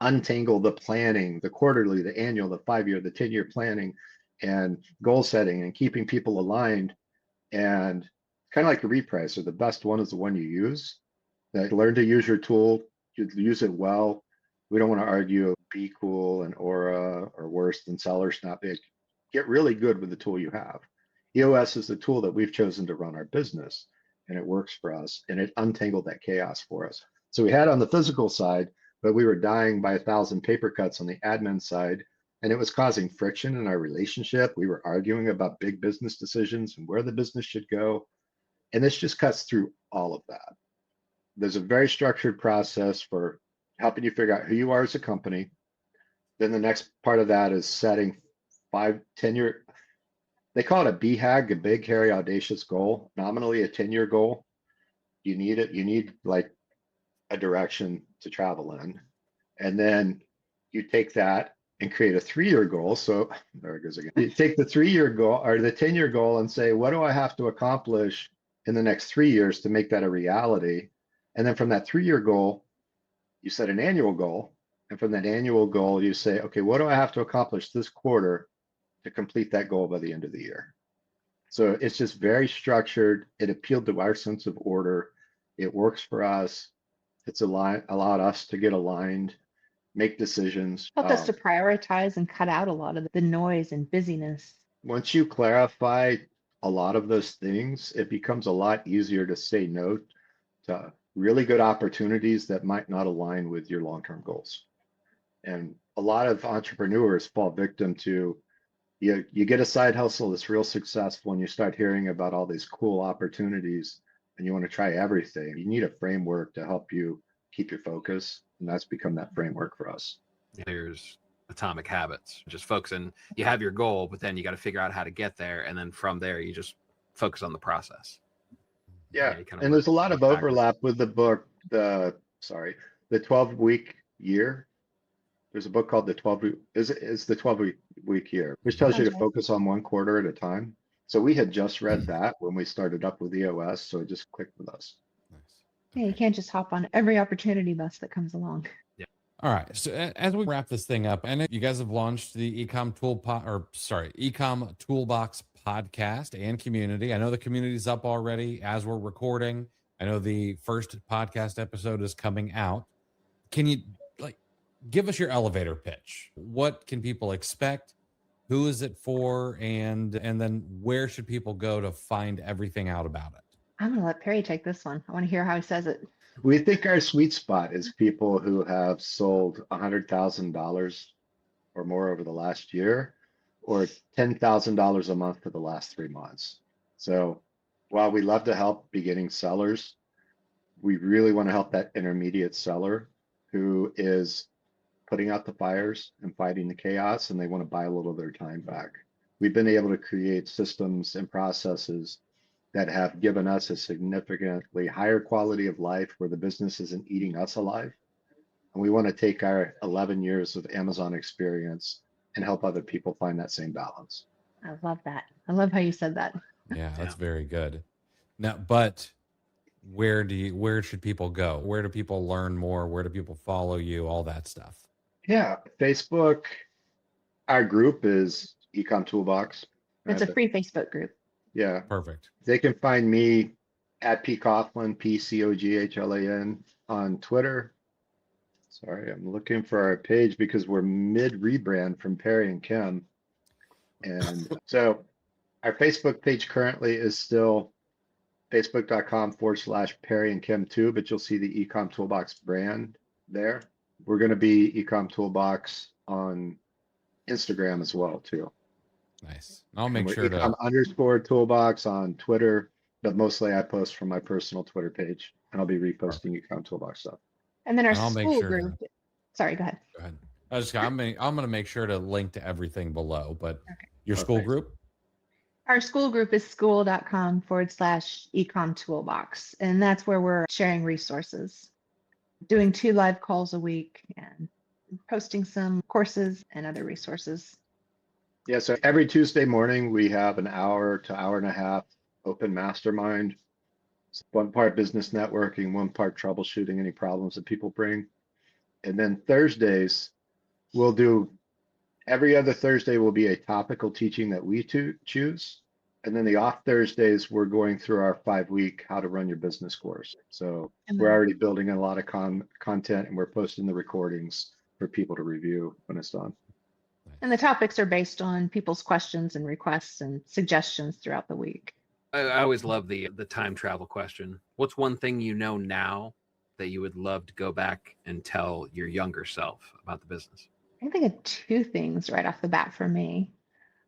S2: untangle the planning, the quarterly, the annual, the 5-year, the 10-year planning and goal setting and keeping people aligned. And kind of like a repricer, the best one is the one you use. That learn to use your tool, you use it well. We don't want to argue be cool and aura or worse than sellers not big. Get really good with the tool you have. EOS is the tool that we've chosen to run our business, and it works for us, and it untangled that chaos for us. So we had on the physical side, but we were dying by 1,000 paper cuts on the admin side, and it was causing friction in our relationship. We were arguing about big business decisions and where the business should go, and this just cuts through all of that. There's a very structured process for helping you figure out who you are as a company. Then the next part of that is setting 5, 10-year, they call it a BHAG, a big, hairy, audacious goal, nominally a 10-year goal. You need it. You need like a direction to travel in. And then you take that and create a 3-year goal. So there it goes again. You take the 3-year goal or the 10-year goal and say, what do I have to accomplish in the next 3 years to make that a reality? And then from that 3-year goal, you set an annual goal. And from that annual goal, you say, okay, what do I have to accomplish this quarter to complete that goal by the end of the year? So it's just very structured. It appealed to our sense of order. It works for us. It's allowed us to get aligned, make decisions.
S3: Helped us to prioritize and cut out a lot of the noise and busyness.
S2: Once you clarify a lot of those things, it becomes a lot easier to say no to really good opportunities that might not align with your long-term goals. And a lot of entrepreneurs fall victim to, you get a side hustle that's real successful and you start hearing about all these cool opportunities and you want to try everything. You need a framework to help you keep your focus. And that's become that framework for us.
S4: There's atomic habits, just focusing. You have your goal, but then you got to figure out how to get there. And then from there, you just focus on the process.
S2: Yeah, and there's a lot of overlap with the book, the 12-week year. There's a book called the 12-week, is the 12-week year, which tells you to focus on one quarter at a time. So we had just read that when we started up with EOS, so it just clicked with us.
S1: Nice.
S3: Yeah, you can't just hop on every opportunity bus that comes along.
S4: Yeah.
S1: All right. So as we wrap this thing up, I know you guys have launched the Ecom Toolbox podcast and community. I know the community's up already as we're recording. I know the first podcast episode is coming out. Can you give us your elevator pitch? What can people expect? Who is it for? And then where should people go to find everything out about it?
S3: I'm going to let Perry take this one. I want to hear how he says it.
S2: We think our sweet spot is people who have sold $100,000 or more over the last year, or $10,000 a month for the last 3 months. So while we love to help beginning sellers, we really want to help that intermediate seller who is putting out the fires and fighting the chaos, and they want to buy a little of their time back. We've been able to create systems and processes that have given us a significantly higher quality of life where the business isn't eating us alive. And we want to take our 11 years of Amazon experience and help other people find that same balance.
S3: I love that. I love how you said that.
S1: Yeah, that's very good. Now, but where should people go? Where do people learn more? Where do people follow you? All that stuff.
S2: Yeah, Facebook, our group is Ecom Toolbox.
S3: It's a free Facebook group.
S2: Yeah.
S1: Perfect.
S2: They can find me at P. Coughlin, PCOGHLAN on Twitter. Sorry, I'm looking for our page because we're mid rebrand from Perry and Kim. And so our Facebook page currently is still Facebook.com/Perry and Kim too, but you'll see the Ecom Toolbox brand there. We're going to be Ecom Toolbox on Instagram as well too.
S1: Nice. I'll
S2: And
S1: make
S2: we're
S1: sure to.
S2: Ecom_Toolbox on Twitter, but mostly I post from my personal Twitter page, and I'll be reposting Ecom Toolbox stuff.
S3: And then our
S1: And I'll make
S3: school
S1: sure
S3: group. Sorry, go ahead.
S1: Go ahead. I'm going to make sure to link to everything below, but your school
S2: Okay.
S1: group?
S3: Our school group is school.com/ecom toolbox. And that's where we're sharing resources, doing 2 live calls a week and posting some courses and other resources.
S2: Yeah, so every Tuesday morning we have an hour to hour and a half open mastermind. It's one part business networking, one part troubleshooting any problems that people bring. And then Thursdays, we'll do every other Thursday will be a topical teaching that we choose. And then the off Thursdays, we're going through our 5-week how to run your business course. So we're already building a lot of content, and we're posting the recordings for people to review when it's done.
S3: And the topics are based on people's questions and requests and suggestions throughout the week.
S4: I always love the time travel question. What's one thing you know now that you would love to go back and tell your younger self about the business?
S3: I think of 2 things right off the bat for me.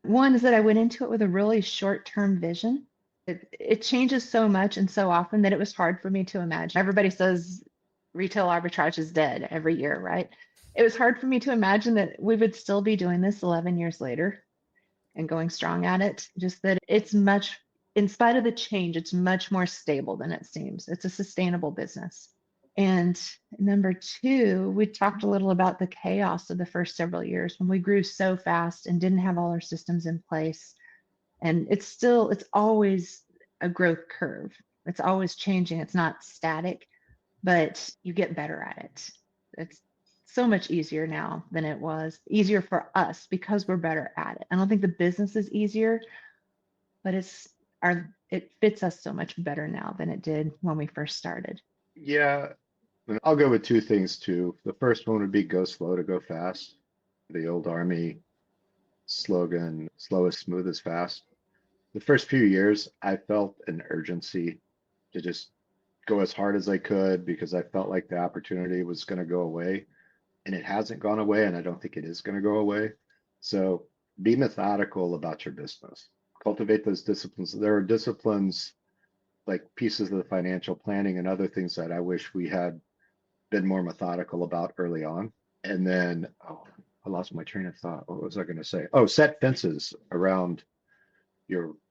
S3: One is that I went into it with a really short-term vision. It changes so much and so often that it was hard for me to imagine. Everybody says retail arbitrage is dead every year, right? It was hard for me to imagine that we would still be doing this 11 years later and going strong at it. Just that it's much, in spite of the change, it's much more stable than it seems. It's a sustainable business. And number 2, we talked a little about the chaos of the first several years when we grew so fast and didn't have all our systems in place. And it's always a growth curve. It's always changing. It's not static, but you get better at it. It's so much easier now than it was. Easier for us because we're better at it. I don't think the business is easier, but it fits us so much better now than it did when we first started.
S2: Yeah, and I'll go with 2 things too. The first one would be go slow to go fast. The old Army slogan, slow is smooth is fast. The first few years, I felt an urgency to just go as hard as I could because I felt like the opportunity was going to go away, and it hasn't gone away, and I don't think it is going to go away. So be methodical about your business. Cultivate those disciplines. There are disciplines like pieces of the financial planning and other things that I wish we had been more methodical about early on. And then, I lost my train of thought. What was I going to say? Oh, set fences around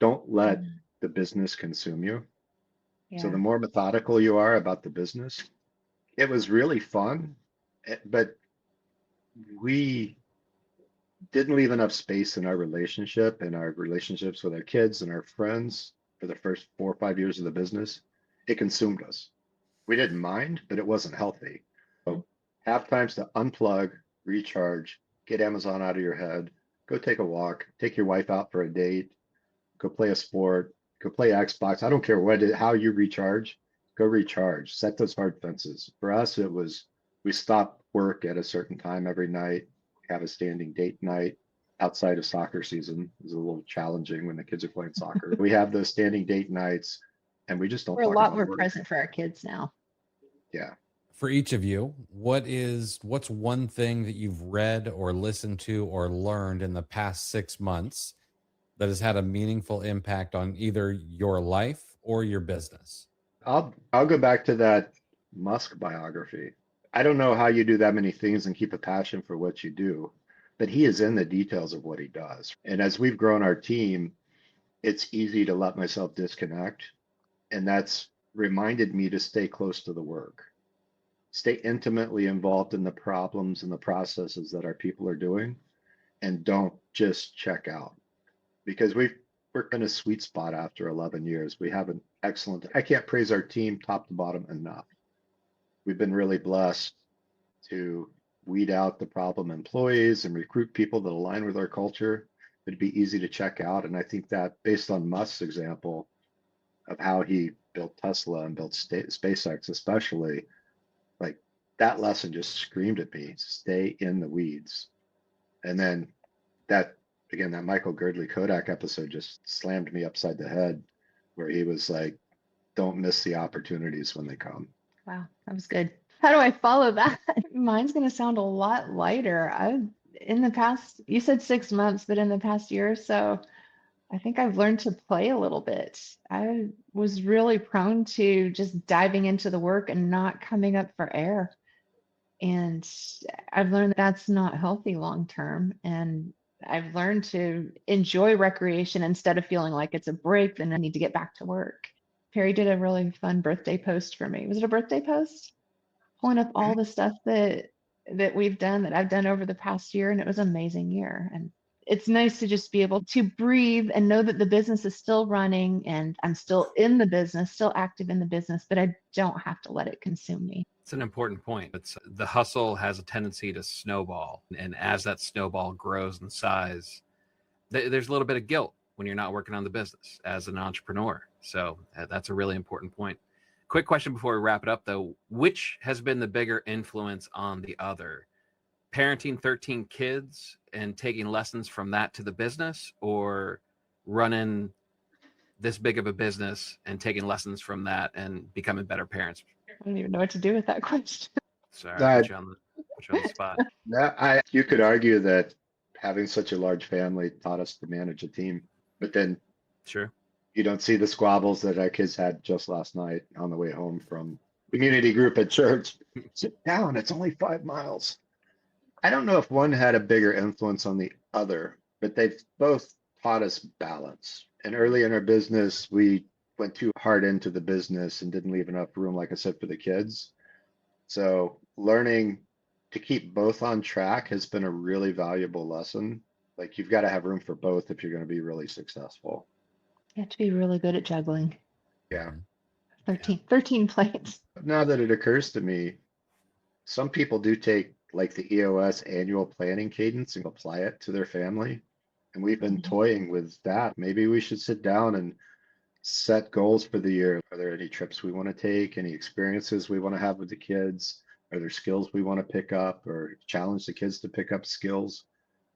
S2: don't let the business consume you.
S3: Yeah.
S2: So the more methodical you are about the business, it was really fun, but we didn't leave enough space in our relationship and our relationships with our kids and our friends for the first 4 or 5 years of the business. It consumed us. We didn't mind, but it wasn't healthy. So have times to unplug, recharge, get Amazon out of your head, go take a walk, take your wife out for a date, go play a sport, go play Xbox. I don't care how you recharge, go recharge, set those hard fences. For us, it was, we stopped work at a certain time every night, have a standing date night outside of soccer season. It was a little challenging when the kids are playing soccer. We have those standing date nights, and we just don't
S3: We're a
S2: talk
S3: lot
S2: about
S3: more
S2: work.
S3: present for our kids now.
S2: Yeah.
S1: For each of you, what's one thing that you've read or listened to or learned in the past 6 months that has had a meaningful impact on either your life or your business?
S2: I'll go back to that Musk biography. I don't know how you do that many things and keep a passion for what you do, but he is in the details of what he does. And as we've grown our team, it's easy to let myself disconnect. And that's reminded me to stay close to the work, stay intimately involved in the problems and the processes that our people are doing, and don't just check out. Because we're in a sweet spot after 11 years. We have an excellent, I can't praise our team top to bottom enough. We've been really blessed to weed out the problem employees and recruit people that align with our culture. It'd be easy to check out. And I think that based on Musk's example of how he built Tesla and built SpaceX, especially, like that lesson just screamed at me, stay in the weeds. And then that Michael Girdley Kodak episode just slammed me upside the head, where he was like, don't miss the opportunities when they come.
S3: Wow, that was good. How do I follow that? Mine's going to sound a lot lighter. In the past, you said 6 months, but in the past year or so, I think I've learned to play a little bit. I was really prone to just diving into the work and not coming up for air. And I've learned that's not healthy long term. And I've learned to enjoy recreation instead of feeling like it's a break, then I need to get back to work. Perry did a really fun birthday post for me. Was it a birthday post? Pulling up all the stuff that we've done, that I've done over the past year, and it was an amazing year. And it's nice to just be able to breathe and know that the business is still running and I'm still in the business, still active in the business, but I don't have to let it consume me.
S4: It's an important point. It's the hustle has a tendency to snowball. And as that snowball grows in size, there's a little bit of guilt when you're not working on the business as an entrepreneur. So that's a really important point. Quick question before we wrap it up, though. Which has been the bigger influence on the other? Parenting 13 kids and taking lessons from that to the business, or running this big of a business and taking lessons from that and becoming better parents?
S3: I don't even know what to do with that question.
S4: Sorry, I put you on the spot.
S2: You could argue that having such a large family taught us to manage a team, but then
S4: Sure.
S2: you don't see the squabbles that our kids had just last night on the way home from community group at church. Sit down, it's only 5 miles. I don't know if one had a bigger influence on the other, but they've both taught us balance. And early in our business, we went too hard into the business and didn't leave enough room, like I said, for the kids. So learning to keep both on track has been a really valuable lesson. Like, you've got to have room for both if you're going to be really successful.
S3: You have to be really good at juggling.
S2: Yeah.
S3: 13 plates.
S2: Now that it occurs to me, some people do take like the EOS annual planning cadence and apply it to their family. And we've been toying with that. Maybe we should sit down and set goals for the year. Are there any trips we want to take? Any experiences we want to have with the kids? Are there skills we want to pick up, or challenge the kids to pick up skills,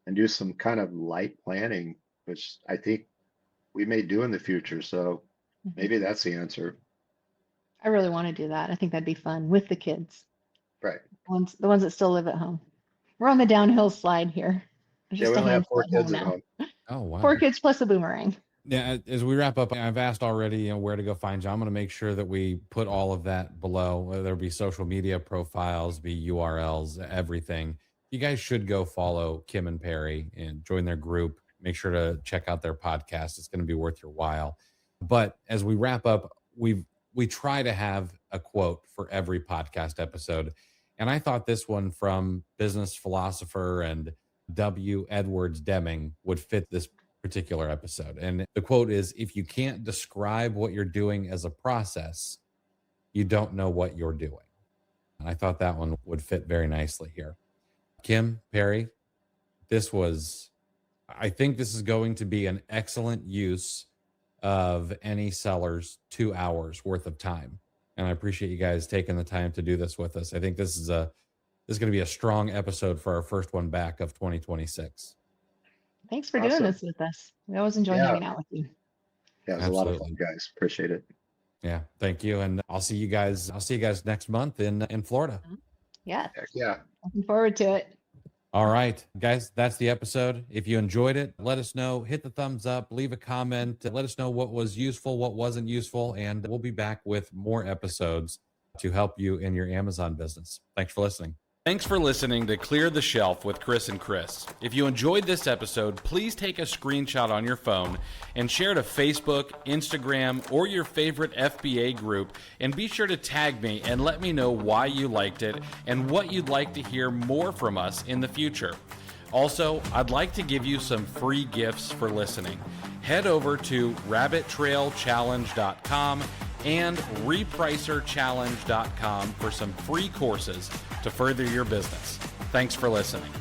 S2: and do some kind of light planning, which I think we may do in the future. So maybe that's the answer.
S3: I really want to do that. I think that'd be fun with the kids.
S2: Right.
S3: The ones that still live at home. We're on the downhill slide here. There's
S2: Yeah,
S3: just
S2: we
S3: a
S2: only have 4
S3: handful
S2: kids at home.
S1: Oh, wow.
S3: 4 kids plus a boomerang.
S1: Yeah, as we wrap up, I've asked already, where to go find you. I'm going to make sure that we put all of that below, whether it be social media profiles, be URLs, everything. You guys should go follow Kim and Perry and join their group. Make sure to check out their podcast. It's going to be worth your while. But as we wrap up, we try to have a quote for every podcast episode. And I thought this one from business philosopher and W. Edwards Deming would fit this particular episode. And the quote is, if you can't describe what you're doing as a process, you don't know what you're doing. And I thought that one would fit very nicely here. Kim, Perry, I think this is going to be an excellent use of any seller's 2 hours worth of time. And I appreciate you guys taking the time to do this with us. I think this is going to be a strong episode for our first one back of 2026.
S3: Thanks for doing this with us. We always enjoy hanging out with you.
S2: Yeah, it was a lot of fun, guys. Appreciate it.
S1: Yeah, thank you. And I'll see you guys next month in Florida.
S3: Yeah.
S2: Heck yeah.
S3: Looking forward to it.
S1: All right, guys, that's the episode. If you enjoyed it, let us know. Hit the thumbs up, leave a comment, let us know what was useful, what wasn't useful, and we'll be back with more episodes to help you in your Amazon business. Thanks for listening. Thanks for listening to Clear the Shelf with Chris and Chris. If you enjoyed this episode, please take a screenshot on your phone and share to Facebook, Instagram, or your favorite FBA group, and be sure to tag me and let me know why you liked it and what you'd like to hear more from us in the future. Also, I'd like to give you some free gifts for listening. Head over to rabbittrailchallenge.com and repricerchallenge.com for some free courses to further your business. Thanks for listening.